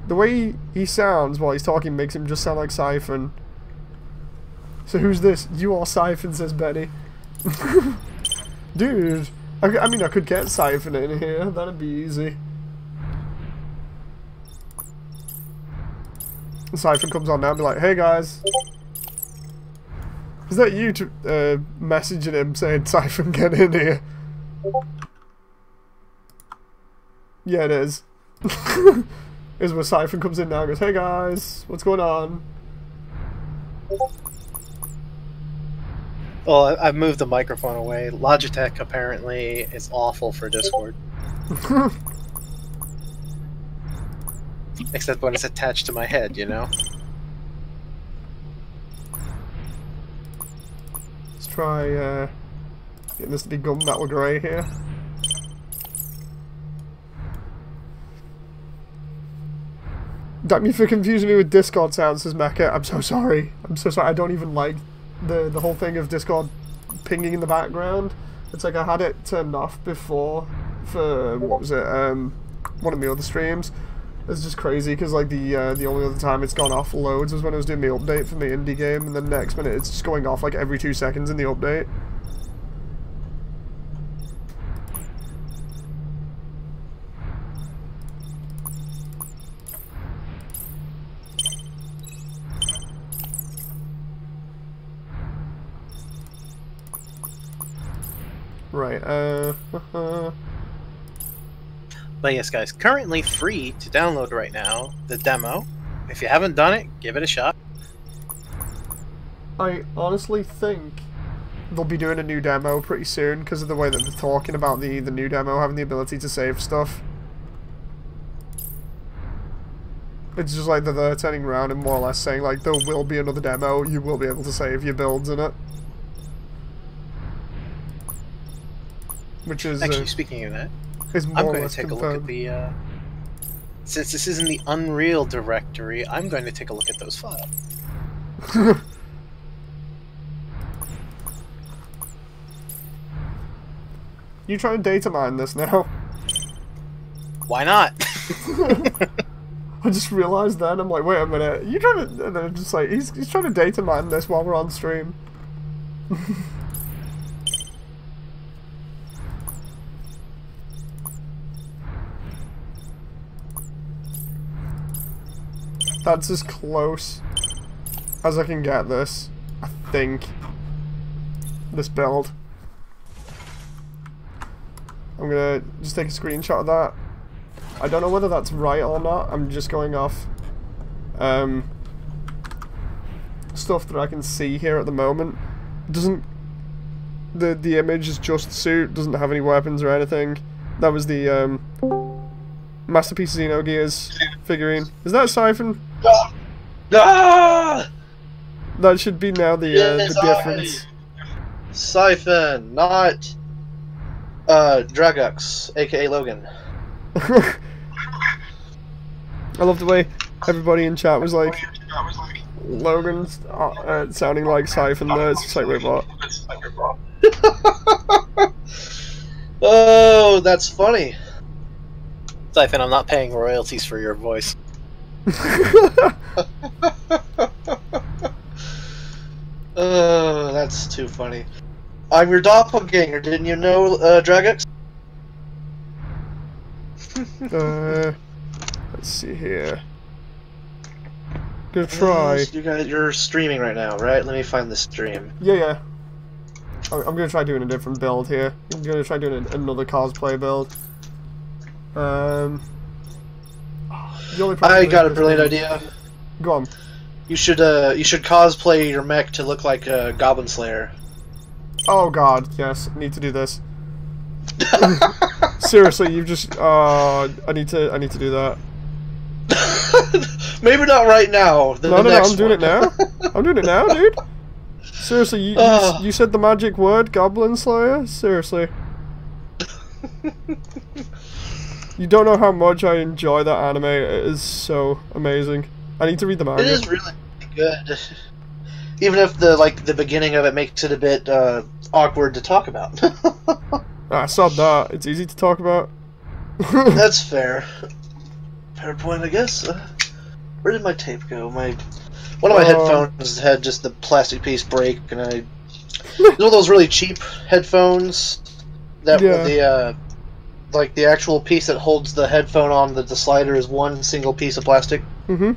The way he sounds while he's talking makes him just sound like Siphon. So who's this? You are Siphon, says Betty. Dude, I mean I could get Siphon in here, that'd be easy. Siphon comes on now and be like, hey guys. Is that you messaging him saying, Siphon, get in here? Yeah, it is. Is where Siphon comes in now and goes, hey guys, what's going on? Well, I've moved the microphone away. Logitech apparently is awful for Discord. Except when it's attached to my head, you know? Let's try getting this to be gunmetal grey here. Damn you for confusing me with Discord sounds, says Mecha. I'm so sorry. I'm so sorry. I don't even like the whole thing of Discord pinging in the background. It's like I had it turned off before for, what was it, one of my other streams. It's just crazy because like the only other time it's gone off loads was when I was doing my update for my indie game, and then next minute it's just going off like every 2 seconds in the update. Right, But yes, guys, currently free to download right now, the demo. If you haven't done it, give it a shot. I honestly think they'll be doing a new demo pretty soon because of the way that they're talking about the new demo having the ability to save stuff. It's just like that they're turning around and more or less saying like there will be another demo, you will be able to save your builds in it. Which is Actually, speaking of that, is more I'm or going to less take a confirmed. look at the... since this is in the Unreal directory, I'm going to take a look at those files. You trying to data mine this now? Why not? I just realised that. I'm like, wait a minute. You trying to? And then I'm just like, he's trying to data mine this while we're on stream. That's as close as I can get this, I think. This build. I'm gonna just take a screenshot of that. I don't know whether that's right or not. I'm just going off stuff that I can see here at the moment. Doesn't the image is just suit, doesn't have any weapons or anything. That was the Masterpiece Xenogears figurine. Is that a Siphon? Ah! That should be now the difference. Siphon, not Dragux, aka Logan. I love the way everybody in chat was like, Logan's sounding like Siphon there. It's just like, wait, what? Oh, that's funny. Siphon, I'm not paying royalties for your voice. Oh, that's too funny. I'm your doppelganger, didn't you know, Dragux? Let's see here. Gonna try. You're streaming right now, right? Let me find the stream. Yeah. I'm gonna try doing a different build here. I'm gonna try doing another cosplay build. The only problem I got a brilliant idea. Go on. You should cosplay your mech to look like a Goblin Slayer. Oh god, yes, need to do this. Seriously, you've just I need to do that. Maybe not right now. No, I'm doing it now. I'm doing it now, dude. Seriously, you said the magic word, Goblin Slayer? Seriously. You don't know how much I enjoy that anime. It is so amazing. I need to read the manga. It is really good. Even if the beginning of it makes it a bit awkward to talk about. I saw that. It's easy to talk about. That's fair. Fair point, I guess. Where did my tape go? One of my headphones had just the plastic piece break, and you know those really cheap headphones that like the actual piece that holds the headphone on the slider is one single piece of plastic. Mm-hmm.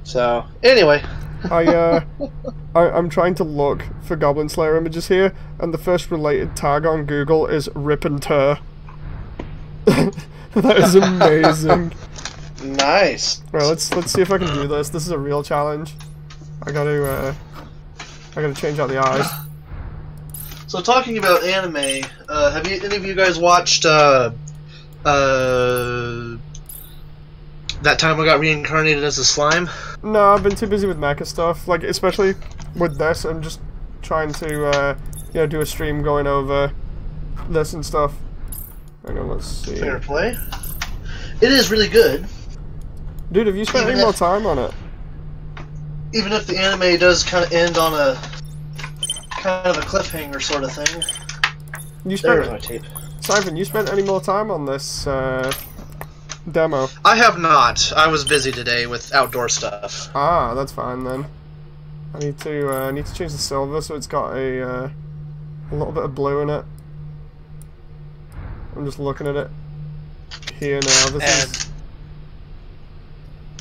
So anyway, I'm trying to look for Goblin Slayer images here, and the first related tag on Google is Rip and Tear. That is amazing. Nice. Well, let's see if I can do this. This is a real challenge. I gotta change out the eyes. So talking about anime, have any of you guys watched That Time I Got Reincarnated as a Slime? No, I've been too busy with mecha stuff. Like, especially with this, I'm just trying to do a stream going over this and stuff. Hang on, let's see. Fair play. It is really good. Dude, have you spent any more time on it? Even if the anime does kind of end on a kind of a cliffhanger sort of thing. There's my tape. Siphon, you spent any more time on this demo? I have not. I was busy today with outdoor stuff. Ah, that's fine then. I need to change the silver so it's got a little bit of blue in it. I'm just looking at it here now. This is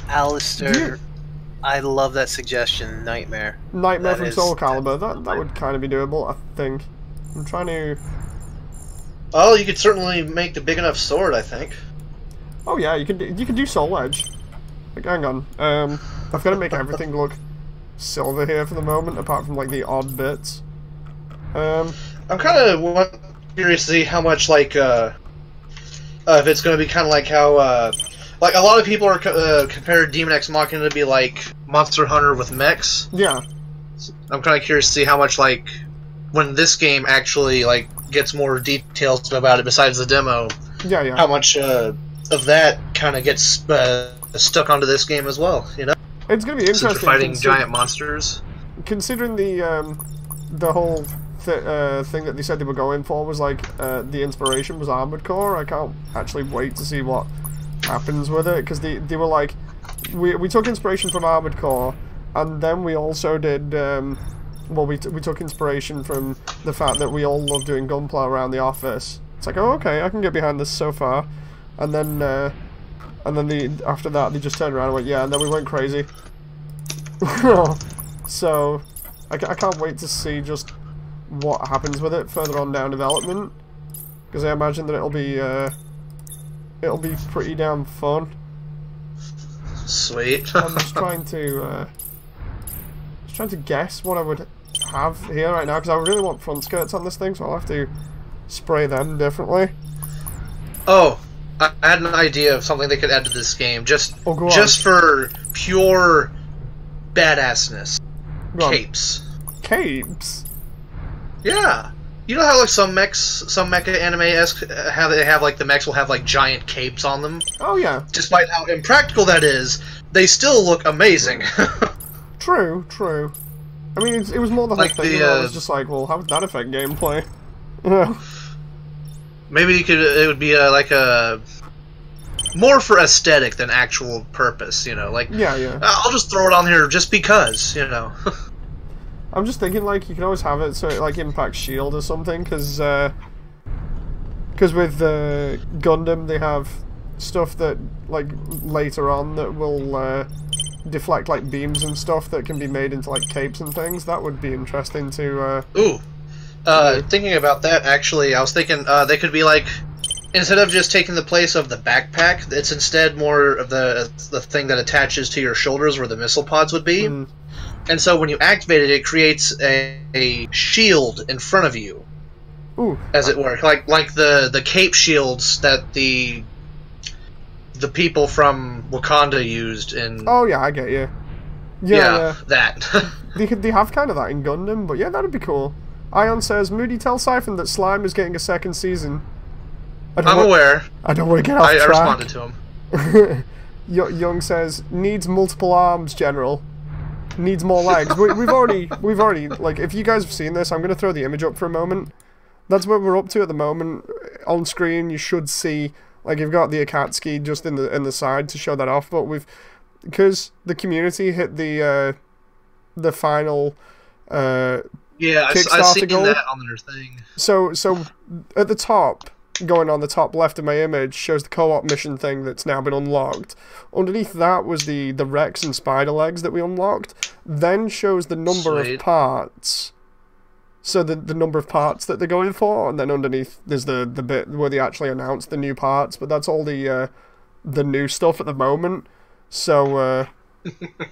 Alistair. I love that suggestion, Nightmare. Nightmare from Soul Calibur. That would kind of be doable, I think. I'm trying to. Well, you could certainly make the big enough sword, I think. Oh yeah, you can do Soul Edge. Like, hang on. I've got to make everything look silver here for the moment, apart from like the odd bits. I'm kind of curious to see how much if it's going to be kind of like how like a lot of people are compared Demon X Machina to be like Monster Hunter with mechs. Yeah. I'm kind of curious to see how much when this game actually gets more details about it besides the demo. Yeah. How much of that kind of gets stuck onto this game as well, you know? It's gonna be interesting. Since you're fighting giant monsters. Considering the whole thing that they said they were going for was like the inspiration was Armored Core. I can't actually wait to see what happens with it, because they were like, we took inspiration from Armored Core, and then we also did we took inspiration from the fact that we all love doing gunplay around the office. It's like, oh, okay, I can get behind this so far, and then after that they just turned around and went, yeah, and then we went crazy. So I can't wait to see just what happens with it further on down development, because I imagine that it'll be pretty damn fun. Sweet. I'm just trying to guess what I would have here right now, because I really want front skirts on this thing, so I'll have to spray them differently. Oh, I had an idea of something they could add to this game, just go just for pure badassness. Capes. Capes? Yeah. You know how like some mecha anime-esque have like the mechs will have like giant capes on them? Oh yeah. Despite how impractical that is, they still look amazing. True. I mean, it was more the whole like thing. I was just like, well, how would that affect gameplay? Maybe it would be like a more for aesthetic than actual purpose, you know. Like, yeah. I'll just throw it on here just because, you know. I'm just thinking, like, you can always have it so it, like, impacts shield or something, because with Gundam, they have stuff that, like, later on that will deflect, like, beams and stuff that can be made into, like, capes and things. That would be interesting to... Ooh. Thinking about that, actually, I was thinking they could be, like, instead of just taking the place of the backpack, it's instead more of the thing that attaches to your shoulders where the missile pods would be. Mm. And so when you activate it, it creates a shield in front of you. Ooh. As it were. Like the cape shields that the people from Wakanda used in... Oh, yeah, I get you. Yeah. That. they have kind of that in Gundam, but yeah, that'd be cool. Ion says, Moody, tell Siphon that Slime is getting a second season. I'm aware. I don't want to get off track. I responded to him. Young says, needs multiple arms, General. Needs more legs. We've already, like, if you guys have seen this, I'm going to throw the image up for a moment. That's what we're up to at the moment. On screen, you should see, like, you've got the Akatsuki just in the side to show that off, but because the community hit the final, yeah, I've seen goal. That on their thing. So at the top, going on the top left of my image, shows the co-op mission thing that's now been unlocked. Underneath that was the Rex and spider legs that we unlocked. Then shows the number of parts. So the number of parts that they're going for, and then underneath there's the bit where they actually announced the new parts. But that's all the new stuff at the moment. So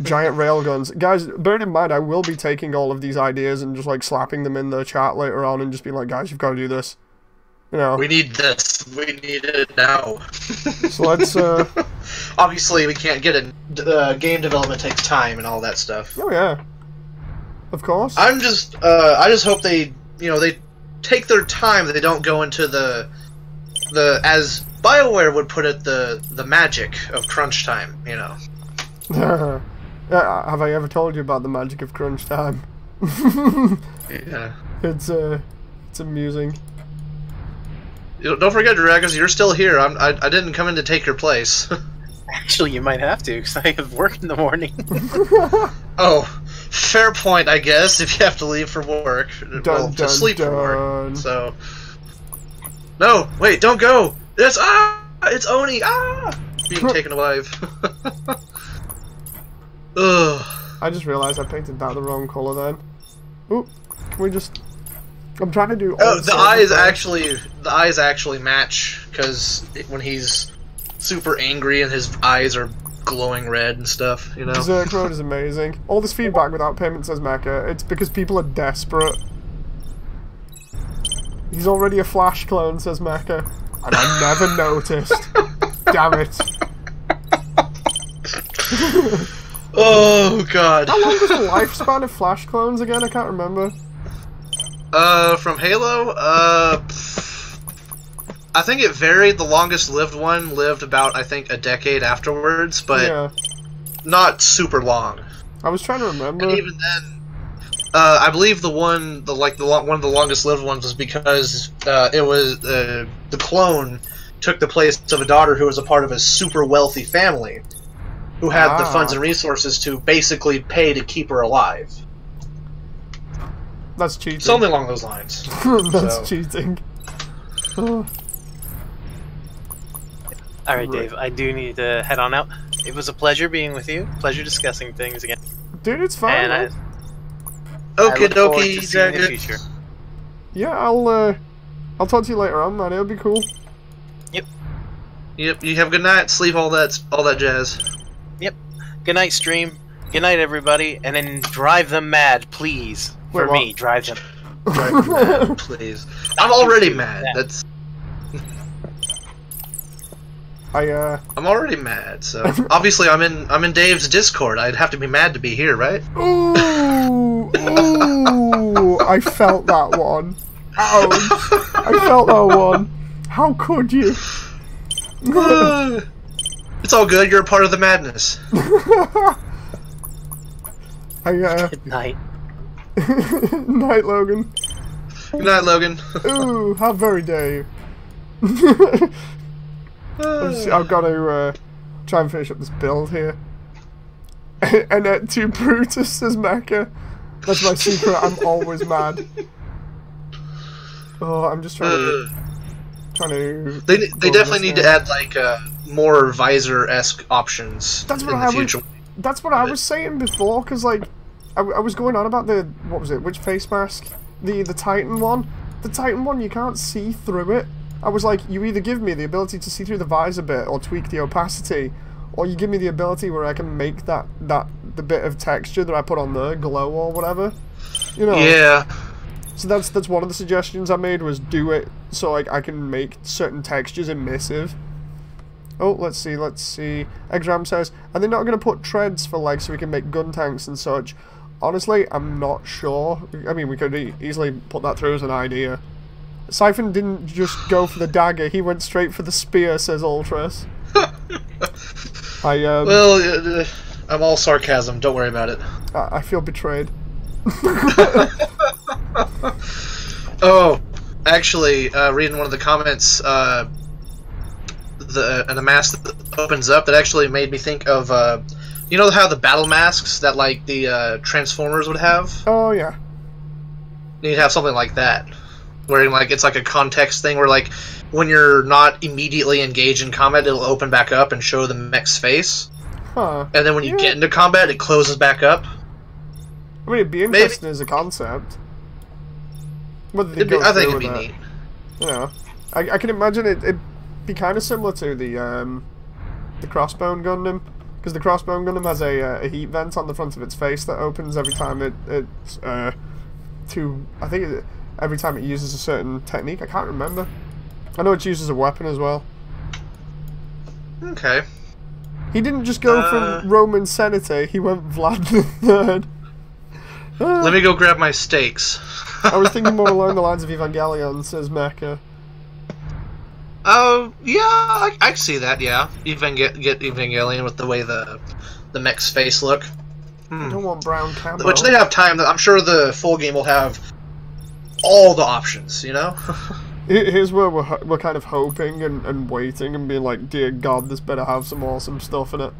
giant railguns, guys. Bear in mind, I will be taking all of these ideas and just like slapping them in the chat later on, and just being like, guys, you've got to do this. You know, we need this. We need it now. So let's. Obviously, we can't get it. Game development takes time and all that stuff. Oh yeah. Of course. I just hope they take their time. They don't go into the as BioWare would put it, the magic of crunch time. You know. Have I ever told you about the magic of crunch time? Yeah. It's amusing. Don't forget, Dragux, you're still here. I didn't come in to take your place. Actually, you might have to, because I have work in the morning. Oh, fair point, I guess, if you have to leave for work. To sleep for work. So... No, wait, don't go! It's Oni! Being taken alive. Ugh. I just realized I painted that the wrong color then. Oop, can we just... I'm trying to do... Oh, the eyes actually match, because when he's super angry and his eyes are glowing red and stuff, you know? Zerk mode is amazing. All this feedback without payment, says Mecha. It's because people are desperate. He's already a Flash clone, says Mecha. And I never noticed. Damn it. Oh, God. How long is the lifespan of Flash clones again? I can't remember. From Halo, I think it varied. The longest lived one lived about, I think, a decade afterwards, but yeah. Not super long. I was trying to remember. And even then, I believe one of the longest lived ones was because it was the clone took the place of a daughter who was a part of a super wealthy family, who had the funds and resources to basically pay to keep her alive. That's cheating. Something along those lines. That's cheating. Oh. All right, Dave. I do need to head on out. It was a pleasure being with you. Pleasure discussing things again. Dude, it's fine. And Okie dokie, dokie, yeah, I'll talk to you later on, man. It'll be cool. Yep. You have a good night. Sleep, all that jazz. Yep. Good night, stream. Good night, everybody. And then drive them mad, please. For me, drive them. Drive them mad, please. I'm already mad. That's. I'm already mad. So obviously, I'm in Dave's Discord. I'd have to be mad to be here, right? Ooh, ooh! I felt that one. Ouch! I felt that one. How could you? It's all good. You're a part of the madness. Good night. Night, Logan. Good night, Logan. Ooh, how very dare you. I've got to try and finish up this build here. And to Brutus says Mecha. That's my secret. I'm always mad. Oh, I'm just trying to. They definitely need to add like more visor-esque options in the future. That's what I was saying before, because like I was going on about the which face mask, the Titan one. The Titan one, you can't see through it. I was like, you either give me the ability to see through the visor bit or tweak the opacity, or you give me the ability where I can make the bit of texture that I put on there glow or whatever. You know. Yeah. So that's one of the suggestions I made, was do it so like I can make certain textures emissive. Oh, let's see. Exram says, are they not going to put treads for legs so we can make gun tanks and such? Honestly, I'm not sure. I mean, we could easily put that through as an idea. Siphon didn't just go for the dagger, he went straight for the spear, says Ultras. Well, I'm all sarcasm, don't worry about it. I feel betrayed. Oh, actually, reading one of the comments, an M.A.S.S that opens up, that actually made me think of, you know how the battle masks that, like, the Transformers would have? Oh, yeah. You'd have something like that. Where, like, it's like a context thing where, like, when you're not immediately engaged in combat, it'll open back up and show the mech's face. Huh. And then when you get into combat, it closes back up. I mean, it'd be interesting as a concept. I think it'd be neat. You know, I can imagine it'd be kind of similar to the Crossbone Gundam, because the Crossbone Gundam has a heat vent on the front of its face that opens every time every time it uses a certain technique. I can't remember. I know it's used as a weapon as well. Okay. He didn't just go from Roman Senator, he went Vlad the III. Let me go grab my steaks. I was thinking more along the lines of Evangelion, says Mecha. Oh, yeah, I can see that, yeah. Get Evangelion with the way the mech's face look. I don't want brown camo. Which they have time. I'm sure the full game will have all the options, you know? Here's where we're kind of hoping and waiting and being like, dear God, this better have some awesome stuff in it.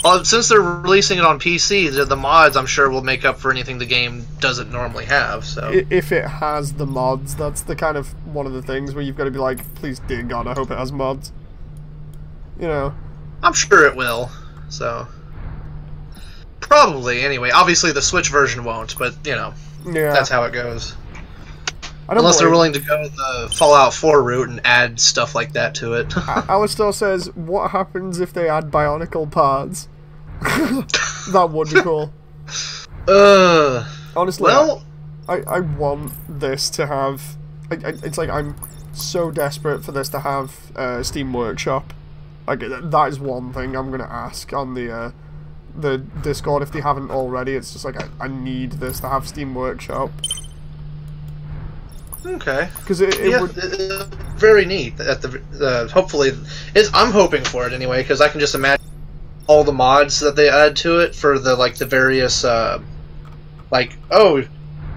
Well, since they're releasing it on PC, the mods, I'm sure, will make up for anything the game doesn't normally have. So if it has the mods, that's the kind of one of the things where you've got to be like, please, dear God, I hope it has mods. You know. I'm sure it will. So probably anyway. Obviously, the Switch version won't, but you know, that's how it goes. Unless they're willing to go the Fallout 4 route and add stuff like that to it. Alistair says, what happens if they add Bionicle parts? That would be cool. Honestly, well, I want this to have... it's like I'm so desperate for this to have Steam Workshop. Like, that is one thing I'm going to ask on the Discord if they haven't already. It's just like, I need this to have Steam Workshop. Okay. Because it would... very neat. At the hopefully, I'm hoping for it anyway, because I can just imagine all the mods that they add to it for the various like, oh,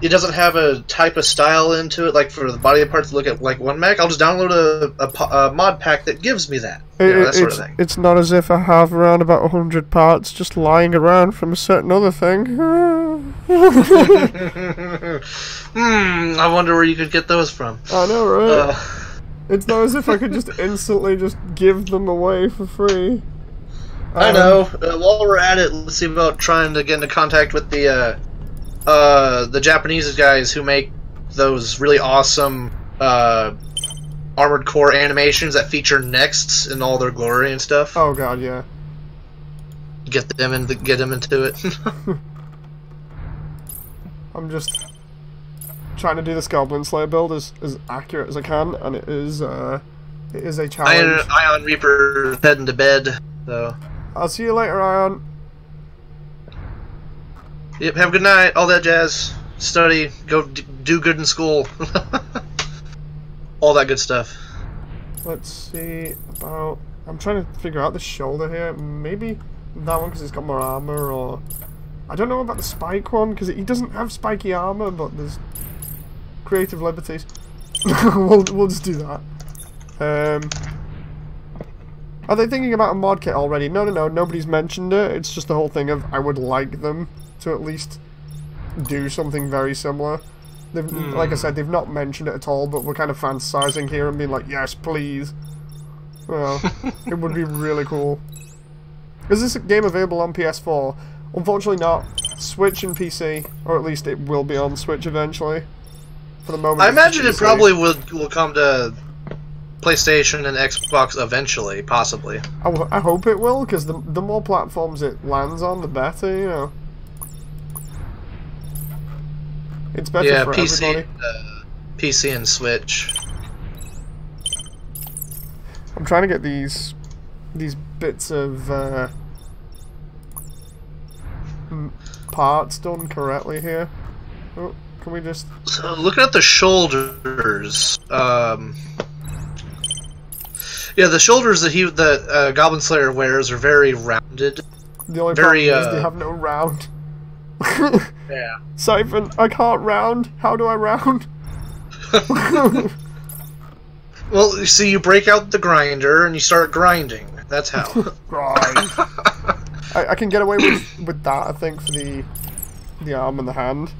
it doesn't have a type of style into it, like for the body parts to look at like one mech, I'll just download a mod pack that gives me that. You know, that sort of thing. It's not as if I have around about 100 parts just lying around from a certain other thing. I wonder where you could get those from. I know, right? It's not as if I could just instantly just give them away for free. I know. While we're at it, let's see about trying to get into contact with the Japanese guys who make those really awesome Armored Core animations that feature Nexts in all their glory and stuff. Oh god, yeah. Get them into it. I'm just trying to do this Goblin Slayer build as accurate as I can, and it is a challenge. Ion Reaper heading to bed, so. I'll see you later, Ion. Yep, have a good night, all that jazz. Study, go do good in school. All that good stuff. Let's see about... I'm trying to figure out the shoulder here. Maybe that one because it's got more armor, or... I don't know about the spike one because he doesn't have spiky armor, but there's creative liberties. we'll just do that. Are they thinking about a mod kit already? No, nobody's mentioned it. It's just the whole thing of I would like them to at least do something very similar. Like I said, they've not mentioned it at all, but we're kind of fantasizing here and being like, yes, please. Well, it would be really cool. Is this game available on PS4? Unfortunately not. Switch and PC, or at least it will be on Switch eventually. For the moment, I imagine it probably will come to PlayStation and Xbox eventually, possibly. I hope it will, because the more platforms it lands on, the better, you know. It's better for everybody. PC and Switch. I'm trying to get these bits of parts done correctly here. Oh, can we just... So looking at the shoulders, yeah, the shoulders that Goblin Slayer wears are very rounded. The only problem is they have no round. Yeah. Siphon, I can't round. How do I round? Well, you see, you break out the grinder and you start grinding. That's how. Grind. I can get away with that, I think, for the arm and the hand.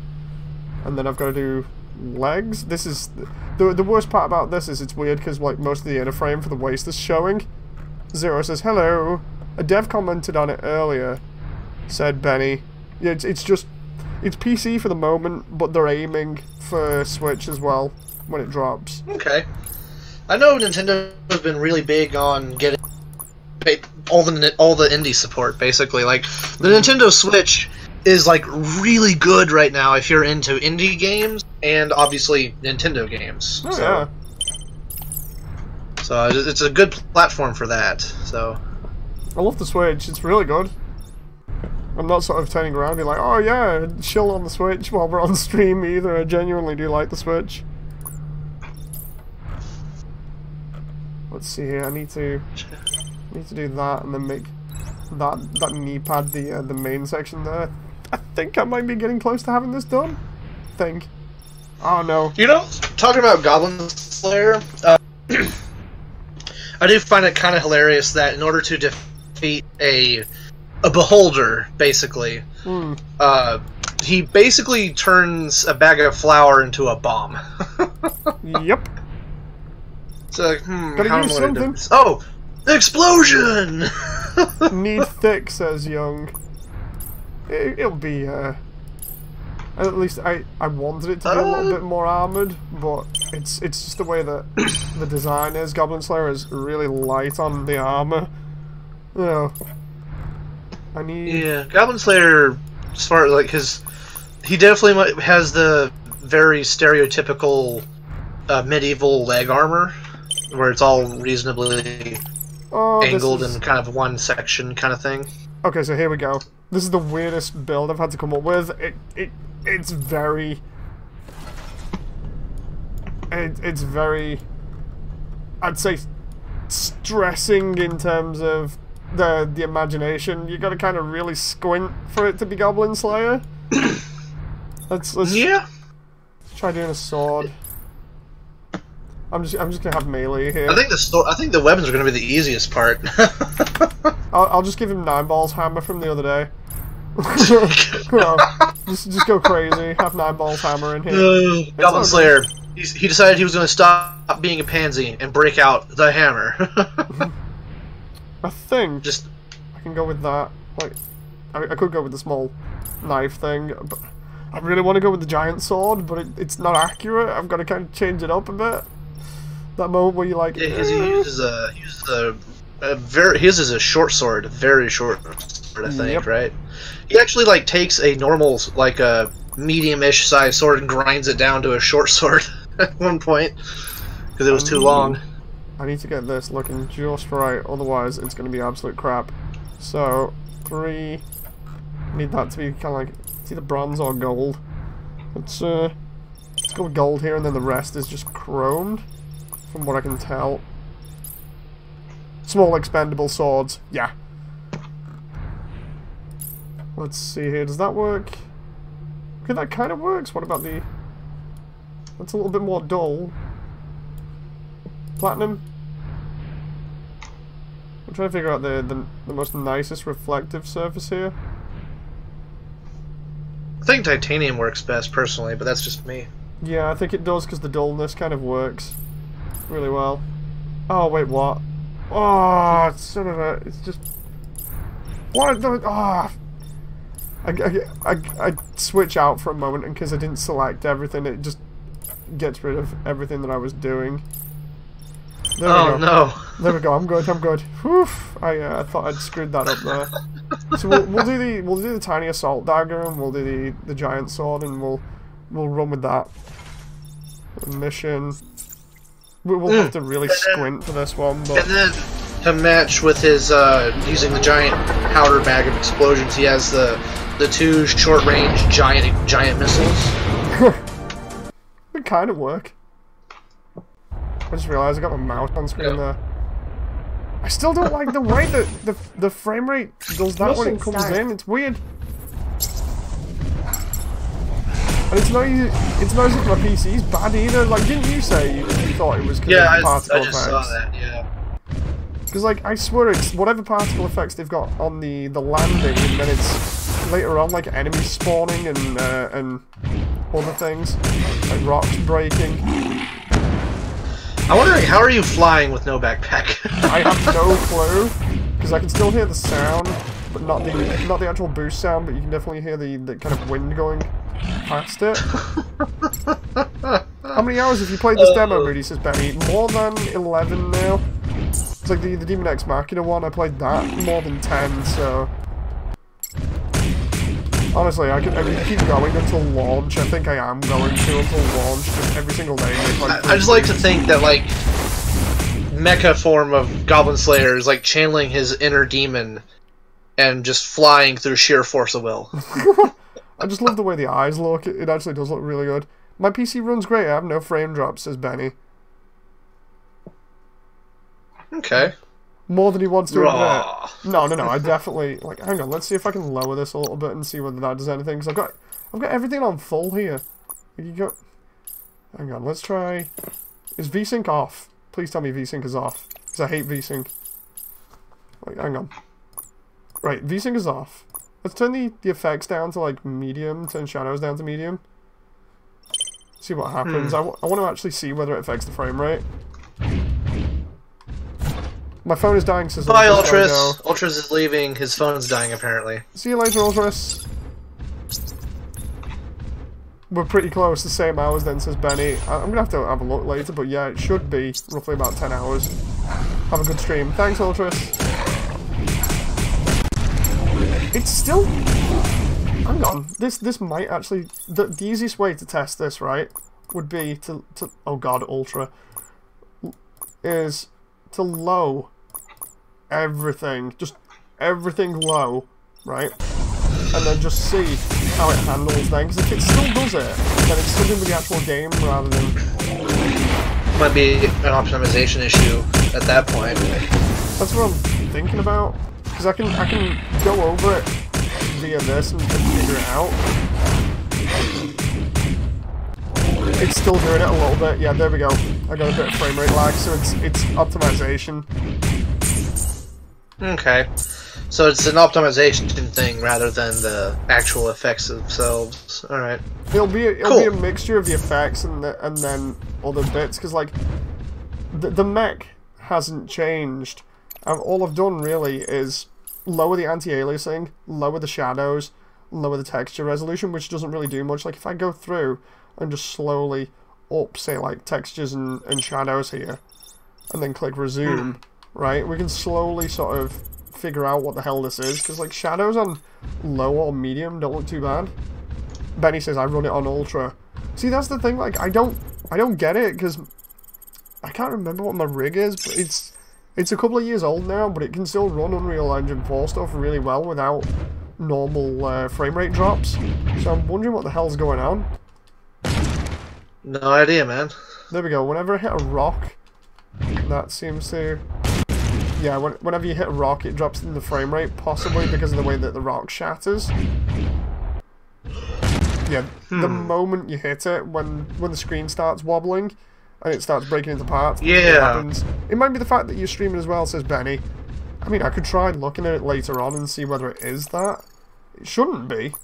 And then I've got to do legs. This is... The worst part about this is it's weird because like most of the inner frame for the waist is showing. Zero says, hello. A dev commented on it earlier, said Benny. Yeah, it's just... It's PC for the moment, but they're aiming for Switch as well when it drops. Okay. I know Nintendo has been really big on getting all the indie support, basically. Like, the Nintendo Switch is, like, really good right now if you're into indie games and, obviously, Nintendo games. Oh, yeah. So, it's a good platform for that, so... I love the Switch. It's really good. I'm not sort of turning around and being like, oh yeah, chill on the Switch while we're on stream either. I genuinely do like the Switch. Let's see here. I need to do that and then make that knee pad the main section there. I think I might be getting close to having this done. I think. Oh no. You know, talking about Goblin Slayer, I do find it kind of hilarious that in order to defeat a beholder, basically, he basically turns a bag of flour into a bomb. Yep. So, like, Gotta use something. Oh, explosion! Need thick, says Young. It'll be, at least I wanted it to be a little bit more armoured, but it's just the way that the design is. Goblin Slayer is really light on the armour. You know, I need... Yeah, Goblin Slayer, as far as, like, he definitely has the very stereotypical medieval leg armor, where it's all reasonably angled in kind of one section kind of thing. Okay, so here we go. This is the weirdest build I've had to come up with. It's very... It's very... I'd say stressing in terms of the imagination. You gotta kind of really squint for it to be Goblin Slayer. Let's try doing a sword. I'm just gonna have melee here. I think the weapons are gonna be the easiest part. I'll just give him 9 balls hammer from the other day. just go crazy. Have 9 balls hammer in here. Goblin Slayer. He decided he was gonna stop being a pansy and break out the hammer. I think I can go with that. Like, I could go with the small knife thing, but I really want to go with the giant sword, but it's not accurate. I've got to kind of change it up a bit. That moment where you like. Yeah, he uses his is a short sword, a very short sword, I think, right? He actually like takes a normal, like a medium-ish size sword and grinds it down to a short sword at one point because it was too long. I need to get this looking just right, otherwise it's going to be absolute crap. So 3. Need that to be kind of like it's either bronze or gold. Let's go with gold here, and then the rest is just chromed, from what I can tell. Small expendable swords, yeah. Let's see here, does that work? Okay, that kind of works. What about the... That's a little bit more dull. Platinum? I'm trying to figure out the most nicest reflective surface here. I think titanium works best, personally, but that's just me. Yeah, I think it does, because the dullness kind of works really well. Oh, wait, what? Oh, son of a... It's just... What? Ah! I switch out for a moment, and because I didn't select everything, it just gets rid of everything that I was doing. There we go. No! There we go. I'm good. I'm good. Whew. I thought I'd screwed that up there. So we'll do the tiny assault dagger, and we'll do the giant sword, and we'll run with that mission. We'll have to really squint for this one, but... And then to match with his using the giant powder bag of explosions, he has the 2 short-range giant missiles. It kind of work. I just realised I got my mouse on screen there. I still don't like the way that the frame rate does that when it comes in. It's weird. And it's not easy. It's not as if my PC's bad either. Like, didn't you say you thought it was because of particle I just effects? saw that. Yeah. Because like I swear it's whatever particle effects they've got on the landing, and then it's later on like enemies spawning and other things like rocks breaking. I'm wondering, how are you flying with no backpack? I have no clue, because I can still hear the sound, but not the actual boost sound. But you can definitely hear the kind of wind going past it. How many hours have you played this demo, Moody? Says Benny. More than 11 now. It's like the Demon X Machina one. I played that more than 10. So honestly, I can keep going until launch. I think I am going to until launch, just every single day. I just like to think that like mecha form of Goblin Slayer is like channeling his inner demon and just flying through sheer force of will. I just love the way the eyes look. It actually does look really good. My PC runs great. I have no frame drops, says Benny. Okay. More than he wants to admit. No. I definitely like. Hang on. Let's see if I can lower this a little bit and see whether that does anything. Because I've got everything on full here. You got. Hang on. Let's try. Is VSync off? Please tell me VSync is off. Because I hate VSync. Like, hang on. Right. VSync is off. Let's turn the effects down to like medium. Turn shadows down to medium. See what happens. I want to actually see whether it affects the frame rate. My phone is dying, says Bye, Ultras. Ultras is leaving. His phone's dying, apparently. See you later, Ultras. We're pretty close, the same hours then, says Benny. I'm gonna have to have a look later, but yeah, it should be roughly about 10 hours. Have a good stream. Thanks, Ultras. It's still... Hang on. This might actually... The easiest way to test this, right, would be to... Oh god, Ultra. Is to low everything. Just everything low, right? And then just see how it handles then. Because if it still does it, then it's something with the actual game rather than... Might be an optimization issue at that point. That's what I'm thinking about. Because I can go over it via this and figure it out. It's still doing it a little bit. Yeah, there we go. I got a bit of frame rate lag, so it's optimization. Okay. So it's an optimization thing rather than the actual effects themselves. All right. It'll be a mixture of the effects and then other bits, because like the mech hasn't changed. All I've done really is lower the anti-aliasing, lower the shadows, lower the texture resolution, which doesn't really do much. Like if I go through and just slowly up, say like textures and shadows here, and then click resume, right? We can slowly sort of figure out what the hell this is, because like shadows on low or medium don't look too bad. Benny says I run it on ultra. See, that's the thing, like I don't get it, because I can't remember what my rig is, but it's a couple of years old now, but it can still run Unreal Engine 4 stuff really well without normal frame rate drops. So I'm wondering what the hell's going on. No idea, man. There we go. Whenever I hit a rock, that seems to... Yeah, whenever you hit a rock, it drops in the frame rate, possibly because of the way that the rock shatters. Yeah, the moment you hit it, when the screen starts wobbling, and it starts breaking into parts, it happens. It might be the fact that you're streaming as well, says Benny. I mean, I could try looking at it later on and see whether it is that. It shouldn't be.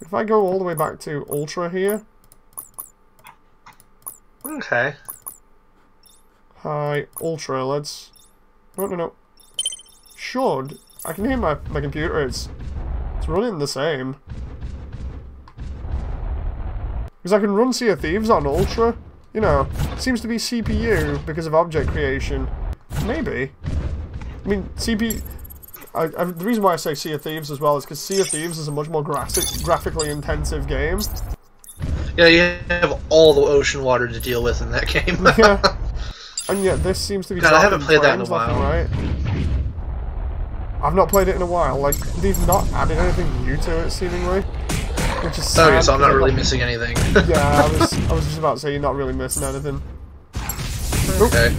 If I go all the way back to Ultra here... Okay. Hi, Ultra, let's... No. Should. I can hear my computer, it's running the same. Because I can run Sea of Thieves on Ultra. You know, seems to be CPU because of object creation. Maybe. I mean, CPU... the reason why I say Sea of Thieves as well is because Sea of Thieves is a much more graphically intensive game. Yeah, you have all the ocean water to deal with in that game. Yeah. And yet this seems to be... God, I haven't played that in a while. Right. I've not played it in a while. Like, they've not added anything new to it, seemingly. Which is sad. Okay, so I'm not really missing anything. Yeah, I was just about to say you're not really missing anything. Okay.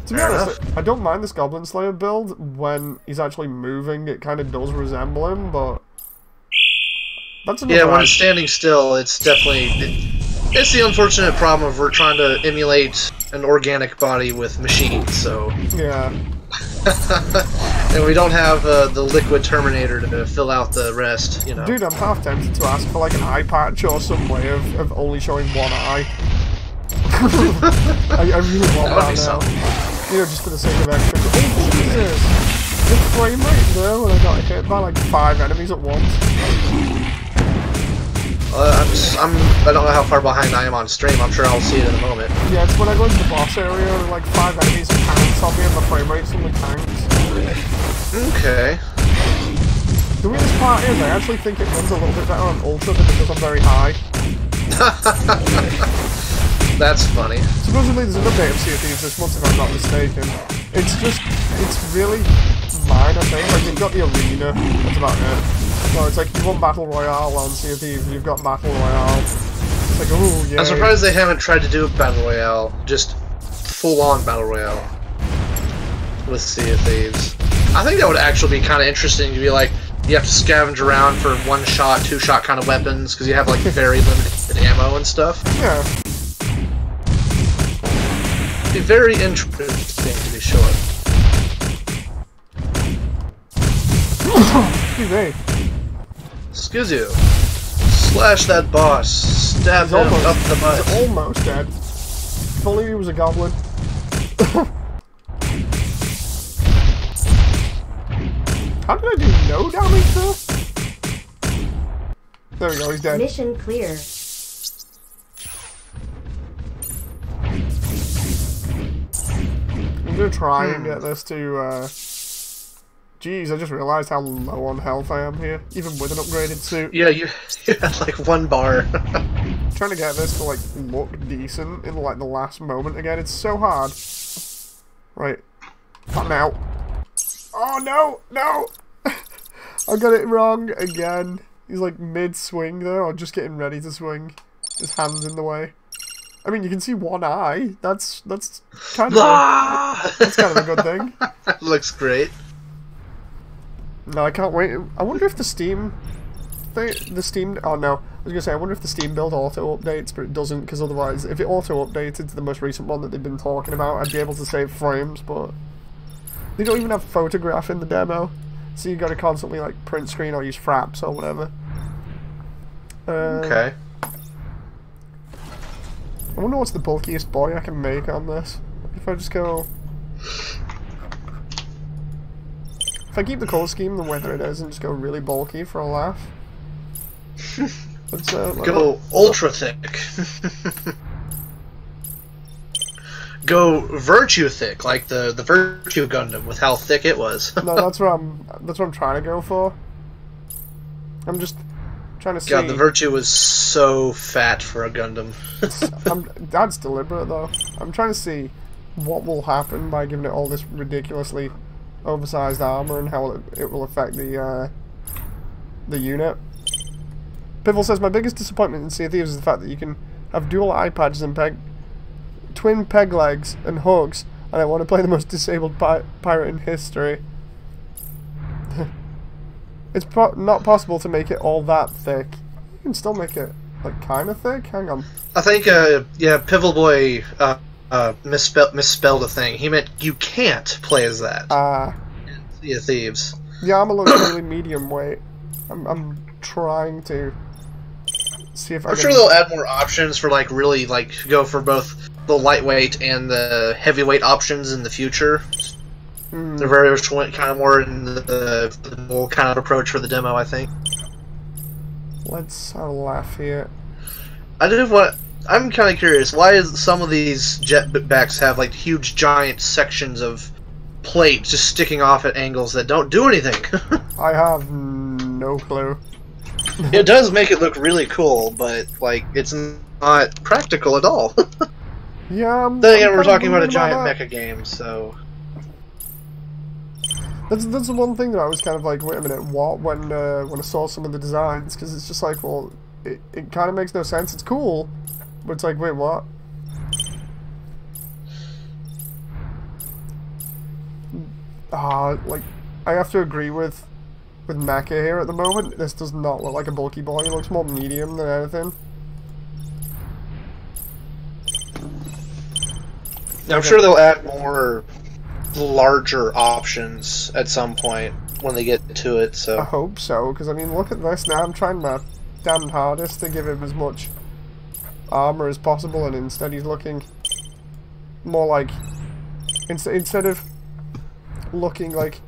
To be honest, I don't mind this Goblin Slayer build. When he's actually moving, it kind of does resemble him, but... That's yeah, when it's standing still, it's definitely... It's the unfortunate problem of we're trying to emulate an organic body with machines, so... Yeah. And we don't have the liquid Terminator to fill out the rest, you know. Dude, I'm half tempted to ask for like an eye patch or some way of only showing one eye. I really want that now. Something. You know, just for the sake of extra. Oh, Jesus! The frame rate there when I got hit by like 5 enemies at once. I don't know how far behind I am on stream. I'm sure I'll see it in a moment. Yeah, it's when I go into the boss area and like 5 enemies pounce on me and the frame rate suddenly tanks. Okay. The weirdest part is I actually think it runs a little bit better on Ultra than it does on very high. That's funny. Supposedly there's an update of Sea of Thieves this month if I'm not mistaken. It's really minor thing. Like you've got the arena, that's about it. So it's like you want Battle Royale on Sea of Thieves, you've got Battle Royale. It's like, ooh, yeah. I'm surprised they haven't tried to do a Battle Royale, just full-on Battle Royale with Sea of Thieves. I think that would actually be kind of interesting to be like, you have to scavenge around for 1-shot, 2-shot kind of weapons, because you have like very limited ammo and stuff. Yeah. It'd be very interesting to be sure. Excuse me. Excuse you. Slash that boss. Stab him up the butt. He's almost dead. If only he was a goblin. How did I do no damage there? There we go, he's dead. Mission clear. I'm gonna try and get this to, Jeez, I just realised how low on health I am here, even with an upgraded suit. Yeah, you had like 1 bar. Trying to get this to like look decent in like the last moment again, it's so hard. Right. Not now. Oh no! I got it wrong again. He's like mid-swing there, or just getting ready to swing. His hand's in the way. I mean, you can see 1 eye. That's kind of that's kind of a good thing. Looks great. No, I can't wait. I wonder if the Steam the Steam... Oh no, I was going to say, I wonder if the Steam build auto updates, but it doesn't, because otherwise, if it auto updated to the most recent one that they've been talking about, I'd be able to save frames, but... They don't even have photograph in the demo, so you got to constantly, like, print screen or use fraps or whatever. Okay. I wonder what's the bulkiest boy I can make on this. If I just go... If I keep the colour scheme the way that it is and just go really bulky for a laugh. Let's, go ultra thick. Go virtue thick, like the Virtue Gundam with how thick it was. No, that's what I'm trying to go for. I'm just trying to see. God, the Virtue was so fat for a Gundam. That's deliberate though. I'm trying to see what will happen by giving it all this ridiculously oversized armor and how it will affect the unit. Pivel says, my biggest disappointment in Sea of Thieves is the fact that you can have dual eye patches and twin peg legs and hooks, and I want to play the most disabled pirate in history. It's not possible to make it all that thick. You can still make it, like, kind of thick? Hang on. I think, yeah, Pivel Boy misspelled a thing. He meant you can't play as that. In Sea of Thieves. The armor looks really medium weight. I'm trying to see if I can... I'm sure they'll add more options for, like, really, like, go for both the lightweight and the heavyweight options in the future. They're very much kind of more in the whole kind of approach for the demo, I think. Let's have a laugh here. I'm kind of curious, why is some of these jetbacks have like huge giant sections of plate just sticking off at angles that don't do anything? I have no clue. It does make it look really cool, but like it's not practical at all. Yeah, then again, we're talking about a giant mecha game, so... That's the one thing that I was kind of like, wait a minute, what? When I saw some of the designs, because it's just like, well, it kind of makes no sense. It's cool, but it's like, wait, what? Like, I have to agree with Mecha here at the moment. This does not look like a bulky boy. It looks more medium than anything. I'm sure they'll add more larger options at some point when they get to it, so... I hope so, because I mean, look at this now. I'm trying my damn hardest to give him as much armor as possible, and instead he's looking more like... Instead of looking like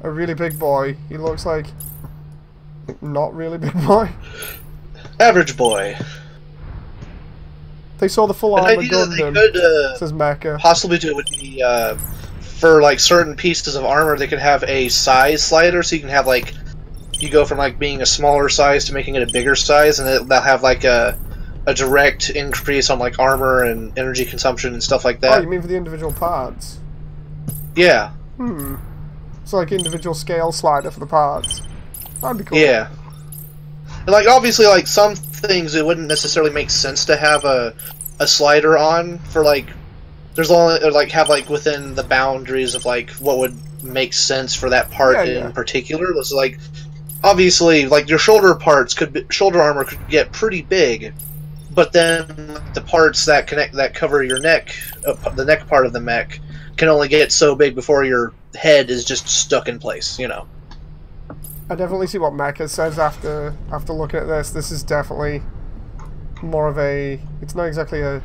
a really big boy, he looks like not really big boy. Average boy. They saw the full armor Gundam, says Mecha. Possibly do it would be, for like certain pieces of armor, they could have a size slider, so you can have like, you go from like being a smaller size to making it a bigger size, and they'll have like a direct increase on like armor and energy consumption and stuff like that. Oh, you mean for the individual parts? Yeah. So like individual scale slider for the parts. That'd be cool. Yeah. And like obviously, like some things it wouldn't necessarily make sense to have a slider on for like. There's only like have like within the boundaries of like what would make sense for that part in particular. So like obviously like your shoulder parts shoulder armor could get pretty big, but then the parts that cover your neck, the neck part of the mech, can only get so big before your head is just stuck in place. You know. I definitely see what Mecha says after looking at this. This is definitely more of a... It's not exactly a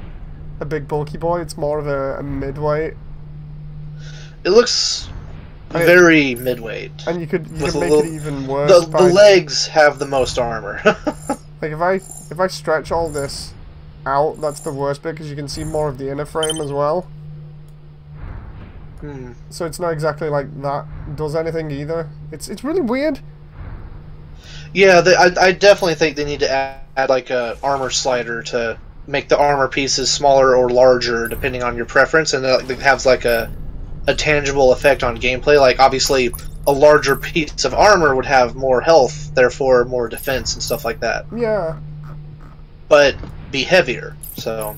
big bulky boy, it's more of a midweight. It looks very midweight. And you could make it even worse. The legs have the most armor. Like if I stretch all this out, that's the worst bit, because you can see more of the inner frame as well. So it's not exactly like that does anything either. It's really weird. Yeah, I definitely think they need to add like a armor slider to make the armor pieces smaller or larger depending on your preference, and it has like a tangible effect on gameplay. Like obviously a larger piece of armor would have more health, therefore more defense and stuff like that. Yeah. But be heavier, so...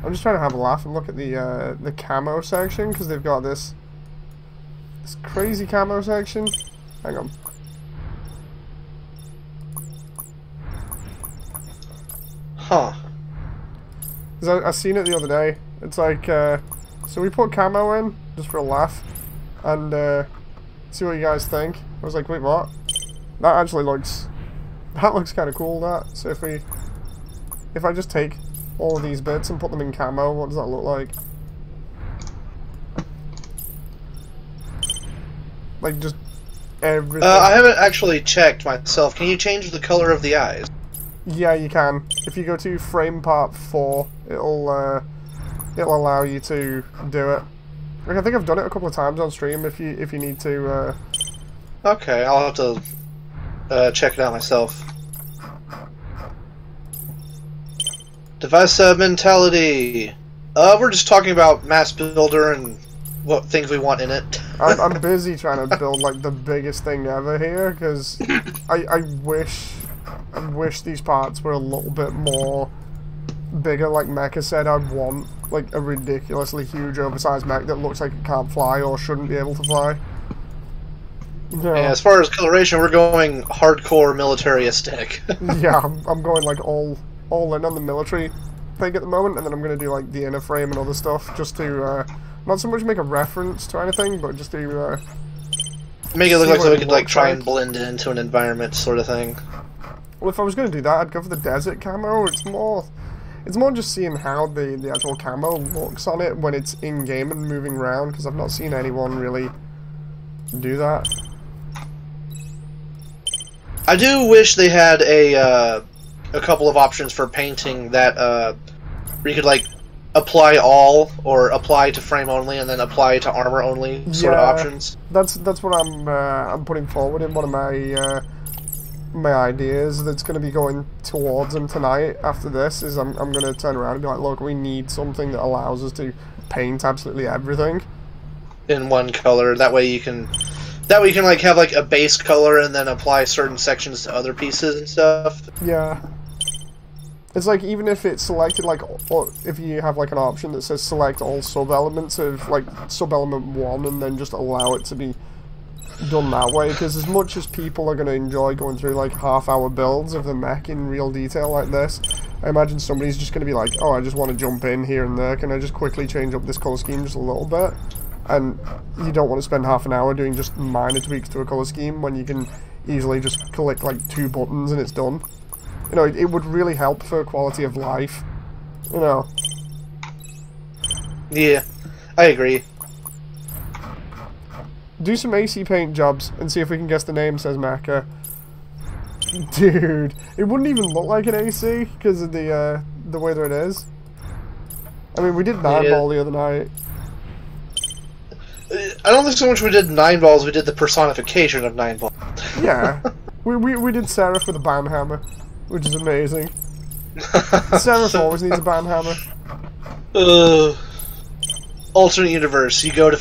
I'm just trying to have a laugh and look at the camo section, because they've got this crazy camo section. Hang on. Huh. 'Cause I seen it the other day. It's like, so we put camo in, just for a laugh, and see what you guys think. I was like, wait, what? That actually looks, that looks kind of cool, that. So if I just take all of these bits and put them in camo, what does that look like? Like, just everything. I haven't actually checked myself. Can you change the color of the eyes? Yeah, you can. If you go to frame part 4, it'll allow you to do it. Like, I think I've done it a couple of times on stream. If you need to. Okay, I'll have to check it out myself. Device mentality. We're just talking about M.A.S.S Builder and what things we want in it. I'm busy trying to build like the biggest thing ever here because I wish these parts were a little bit more bigger. Like Mecha said, I want like a ridiculously huge, oversized mech that looks like it can't fly or shouldn't be able to fly. Yeah. Yeah, as far as coloration, we're going hardcore military aesthetic. Yeah, I'm going like all in on the military thing at the moment, and then I'm going to do like the inner frame and other stuff just to not so much make a reference to anything, but just to make it look like so we could like try like. and blend into an environment sort of thing. Well, if I was going to do that, I'd go for the desert camo. It's more just seeing how the actual camo looks on it when it's in game and moving around, because I've not seen anyone really do that. I do wish they had a couple of options for painting that where you could like apply all or apply to frame only and then apply to armor only sort of options. That's what I'm putting forward in one of my my ideas that's going to be going towards them tonight after this. Is I'm going to turn around and be like, look, we need something that allows us to paint absolutely everything in one color. That way you can like have like a base color and then apply certain sections to other pieces and stuff. Yeah. It's like, even if it's selected, like, or if you have like an option that says select all sub-elements of like sub-element 1 and then just allow it to be done that way, because as much as people are going to enjoy going through like half-hour builds of the mech in real detail like this, I imagine somebody's just going to be like, oh, I just want to jump in here and there, can I just quickly change up this colour scheme just a little bit? And you don't want to spend half an hour doing just minor tweaks to a colour scheme when you can easily just click like 2 buttons and it's done. You know, it would really help for quality of life, you know. Yeah, I agree. Do some AC paint jobs and see if we can guess the name, says Macca. Dude, it wouldn't even look like an AC because of the way that it is. I mean, we did 9-ball the other night. I don't think so much we did 9-balls, we did the personification of 9-ball. Yeah, we did Seraph with a banhammer, which is amazing. Seraph always needs a banhammer. Alternate universe, you go to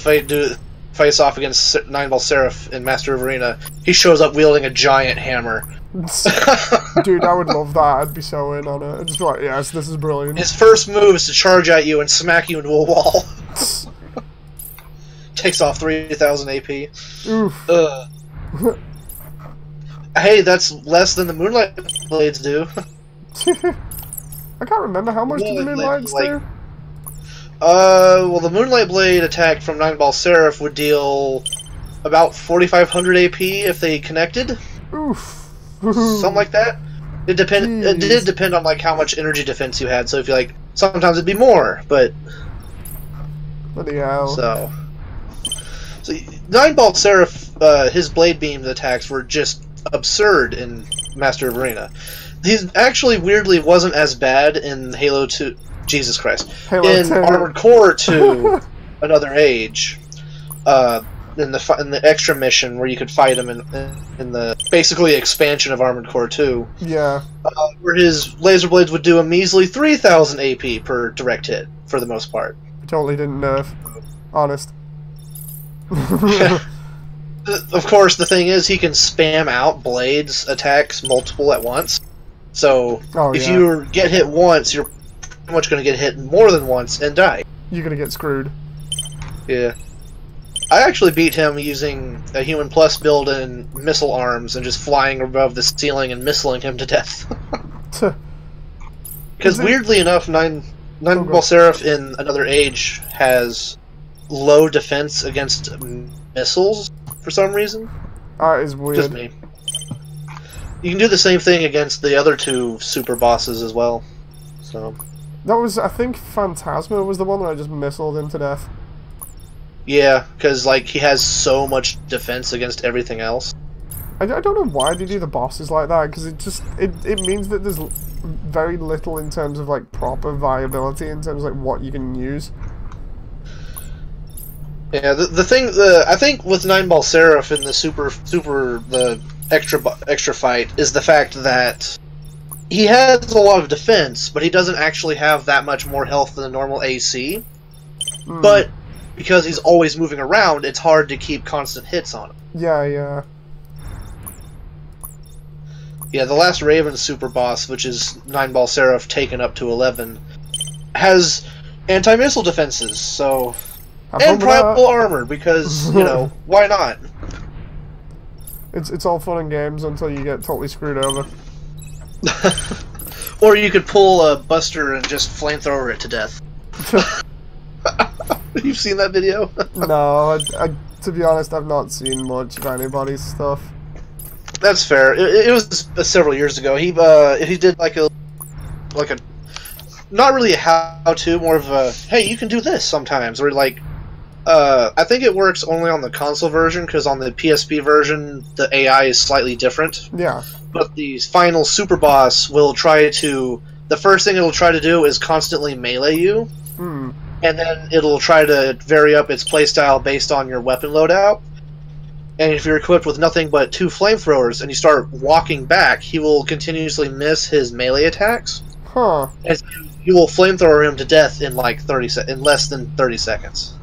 face off against 9-ball Seraph in Master of Arena. He shows up wielding a giant hammer. Dude, I would love that. I'd be so in on it. I'd just be like, yes, this is brilliant. His first move is to charge at you and smack you into a wall. Takes off 3,000 AP. Oof. Hey, that's less than the Moonlight Blades do. I can't remember how much did the Moonlights do? Well, the Moonlight Blade attack from 9-ball Seraph would deal about 4,500 AP if they connected. Oof. Something like that. It did depend on like how much energy defense you had. So if you like, sometimes it'd be more, but Bloody hell. So 9-ball Seraph, his blade beam attacks were just absurd in Master of Arena. He actually weirdly wasn't as bad in Halo 2. Jesus Christ. In 2. Armored Core 2, Another Age, in the extra mission where you could fight him in the basically expansion of Armored Core 2. Yeah. Where his laser blades would do a measly 3,000 AP per direct hit for the most part. Totally didn't nerf. Honest. Of course, the thing is, he can spam out blades attacks multiple at once. So if you get hit once, you're pretty much going to get hit more than once and die. You're going to get screwed. Yeah. I actually beat him using a Human Plus build and missile arms and just flying above the ceiling and missiling him to death. Because weirdly enough, Nine-Ball Seraph in Another Age has low defense against missiles for some reason. That is weird. Just me. You can do the same thing against the other two super bosses as well. So that was, I think, Phantasma was the one that I just missiled him to death. yeah, because like he has so much defense against everything else. I don't know why they do the bosses like that, because it means that there's very little in terms of like proper viability in terms of like what you can use. Yeah, I think with Nine-Ball Seraph in the extra fight is the fact that he has a lot of defense, but he doesn't actually have that much more health than a normal AC. But because he's always moving around, it's hard to keep constant hits on him. Yeah. Yeah, the last Raven super boss, which is Nine-Ball Seraph taken up to 11, has anti-missile defenses, so... And primal armor, because, you know, why not? It's all fun and games until you get totally screwed over. Or you could pull a Buster and just flamethrower it to death. You've seen that video? No, to be honest, I've not seen much of anybody's stuff. That's fair. It was several years ago. He did like a not really a how-to, more of a hey, you can do this sometimes, or like I think it works only on the console version because on the PSP version the AI is slightly different. Yeah. But the final super boss will try to. The first thing it'll try to do is constantly melee you, and then it'll try to vary up its playstyle based on your weapon loadout. And if you're equipped with nothing but 2 flamethrowers and you start walking back, he will continuously miss his melee attacks. Huh. And you will flamethrower him to death in like in less than 30 seconds.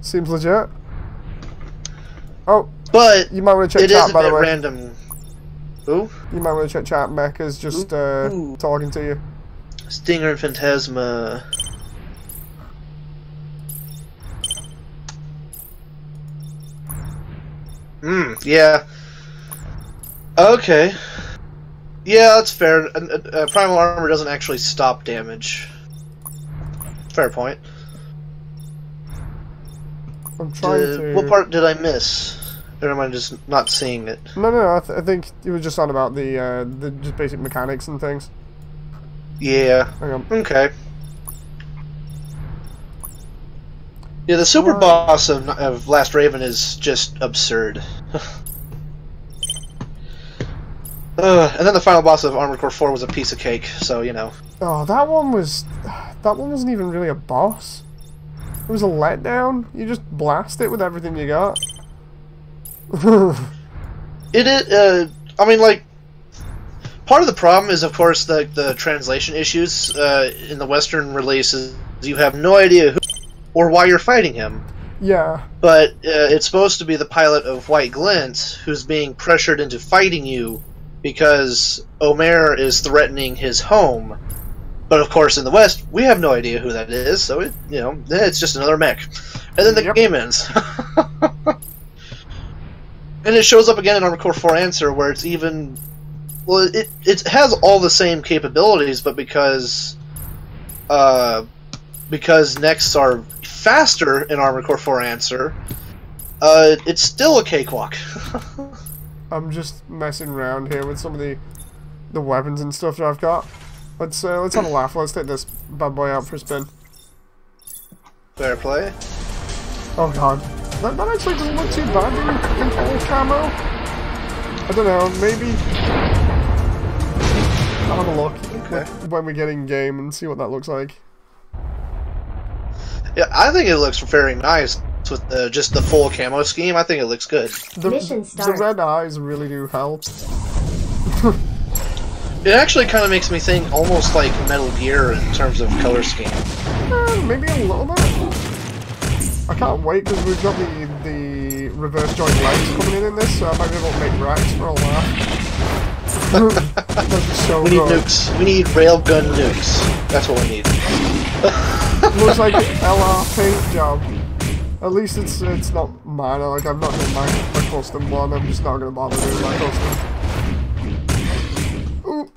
Seems legit. Oh, but you might want to check chat, by the way. Random. Who? You might want to check chat. Mecha's just talking to you. Stinger and Phantasma. Yeah. Okay. Yeah, that's fair. Primal armor doesn't actually stop damage. Fair point. I'm trying to... What part did I miss? Or am I just not seeing it? No, I think you were just on about the just basic mechanics and things. Yeah. Hang on. Okay. Yeah, the super boss of Last Raven is just absurd. And then the final boss of Armored Core 4 was a piece of cake, so, you know. Oh, that one wasn't even really a boss. It was a letdown. You just blast it with everything you got. It is, I mean, like, part of the problem is, of course, the translation issues in the Western releases. You have no idea who or why you're fighting him. Yeah. But it's supposed to be the pilot of White Glint who's being pressured into fighting you because Omer is threatening his home. But of course, in the West, we have no idea who that is, so it's just another mech. And then the game ends. And it shows up again in Armored Core 4 Answer, where it's even... Well, it has all the same capabilities, but because Nexts are faster in Armored Core 4 Answer, it's still a cakewalk. I'm just messing around here with some of the weapons and stuff that I've got. Let's have a laugh. Let's take this bad boy out for a spin. Fair play. Oh god. That actually doesn't look too bad in full camo. I don't know, maybe... I'll have a look when we get in game and see what that looks like. Yeah, I think it looks very nice with just the full camo scheme. I think it looks good. The red eyes really do help. It actually kind of makes me think almost like Metal Gear in terms of color scheme. Maybe a little bit. I can't wait because we've got the reverse joint legs coming in this, so I might be able to make racks for a while. So we need nukes. We need railgun nukes. That's what we need. Looks like an LR paint job. At least it's not mine. Like, I'm not doing my custom one. I'm just not gonna bother doing my custom. Ooh.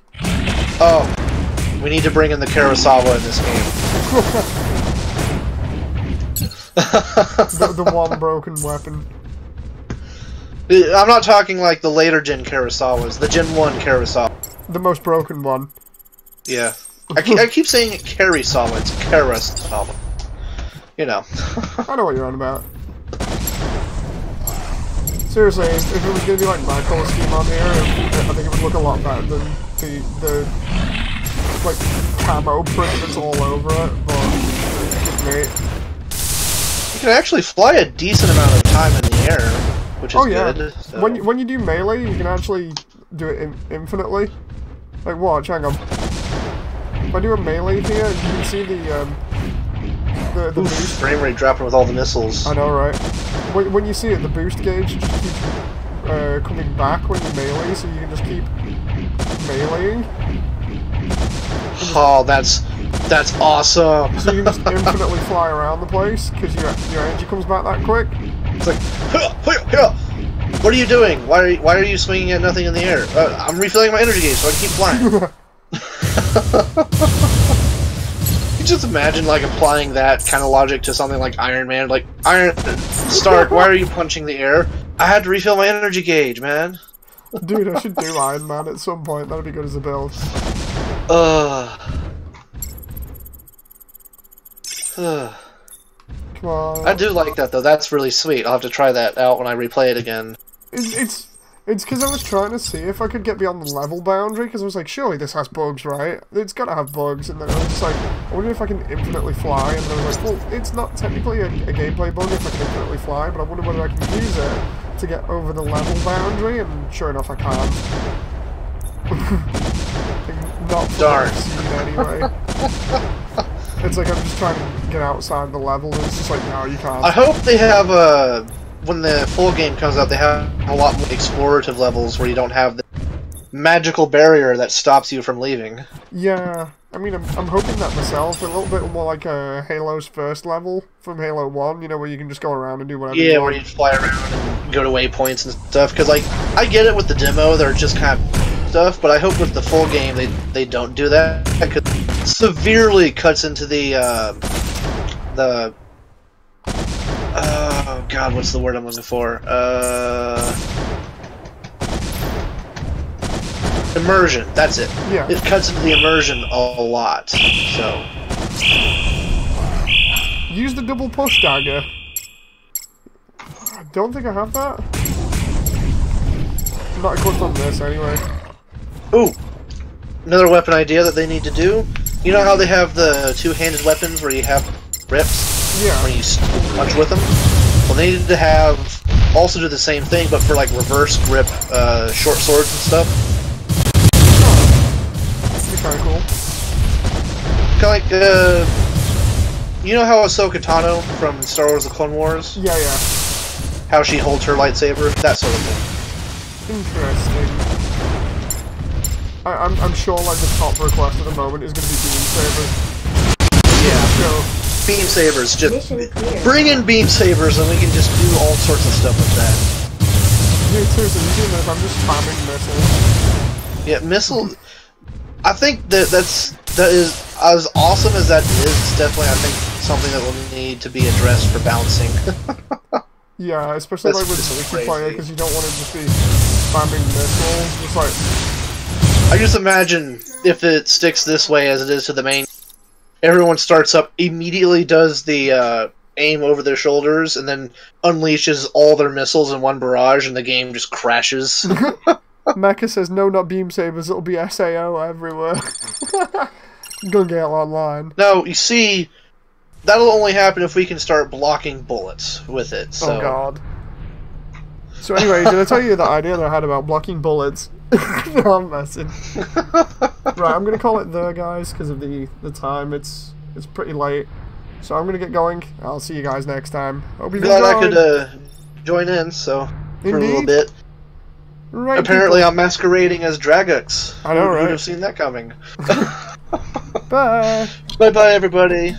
Oh. We need to bring in the Kurosawa in this game. the one broken weapon. I'm not talking like the later Gen Kurosawas, the Gen 1 Kurosawa. The most broken one. Yeah. I keep saying Kurosawa, it's Kurosawa. You know. I know what you're on about. Seriously, if it was going to be like my color scheme on here, I think it would look a lot better than the like camo print that's all over it, but it's great. You can actually fly a decent amount of time in the air, which is good. So. When you do melee, you can actually do it infinitely. Like watch, hang on. If I do a melee here, you can see the boost. Frame rate dropping with all the missiles. I know, right? When you see it, the boost gauge just keeps coming back when you melee, so you can just keep meleeing. Oh, that's awesome! So you can just infinitely fly around the place, because your energy comes back that quick. It's like, what are you doing? Why are you swinging at nothing in the air? I'm refilling my energy gauge so I can keep flying. You just imagine like applying that kind of logic to something like Iron Man. Like, Stark, why are you punching the air? I had to refill my energy gauge, man. Dude, I should do Iron Man at some point. That'd be good as a build. Come on. I do like that though. That's really sweet. I'll have to try that out when I replay it again. It's because I was trying to see if I could get beyond the level boundary, because I was like, surely this has bugs, right? It's gotta have bugs, and then I was just like, I wonder if I can infinitely fly, and then I was like, well, it's not technically a gameplay bug if I can infinitely fly, but I wonder whether I can use it to get over the level boundary, and sure enough I can't. Not darn. Anyway. It's like I'm just trying to get outside the level, and it's just like, no, you can't. I hope they have when the full game comes out, they have a lot more explorative levels where you don't have the magical barrier that stops you from leaving. Yeah, I mean, I'm hoping that myself, a little bit more like Halo's first level from Halo 1, you know, where you can just go around and do whatever you want. Where you fly around and go to waypoints and stuff, because, like, I get it with the demo, they're just kind of stuff, but I hope with the full game they don't do that, because it severely cuts into the oh god, what's the word I'm looking for? Immersion, that's it. Yeah. It cuts into the immersion a lot, so... Use the double push dagger. I don't think I have that. I'm not equipped on this, anyway. Ooh! Another weapon idea that they need to do. You know how they have the two-handed weapons where you have grips? Yeah. When you punch with them? Well, they need to have... also do the same thing, but for, like, reverse grip short swords and stuff. That'd be kinda cool. Kinda like, you know how Ahsoka Tano from Star Wars The Clone Wars? Yeah, yeah. How she holds her lightsaber? That sort of thing. Interesting. I'm sure, like, the top request at the moment is going to be beam sabers. Yeah. So, Beam sabers. Just Mission clear. bring in beam sabers and we can just do all sorts of stuff with that. dude, seriously, you doing this? I'm just spamming missiles. Yeah, missiles... I think that is as awesome as that is. It's definitely, I think, something that will need to be addressed for bouncing. Yeah, especially That's like with just multiplayer, crazy. because you don't want to just be spamming missiles. Just like, I just imagine if it sticks this way as it is to the main. Everyone starts up, immediately does the aim over their shoulders, and then unleashes all their missiles in one barrage, and the game just crashes. Mecha says no, not beam sabers. It'll be SAO everywhere. Go get online. No, you see, that'll only happen if we can start blocking bullets with it. So. Oh god. So anyway, did I tell you the idea that I had about blocking bullets? No, I'm messing. Right, I'm gonna call it there, guys, because of the time. It's pretty late, so I'm gonna get going. I'll see you guys next time. Hope you've Glad I enjoyed. could join in. So for a little Indeed. bit. Right, Apparently, people. I'm masquerading as Dragux. I know, Who would right? have seen that coming? Bye. Bye bye, everybody.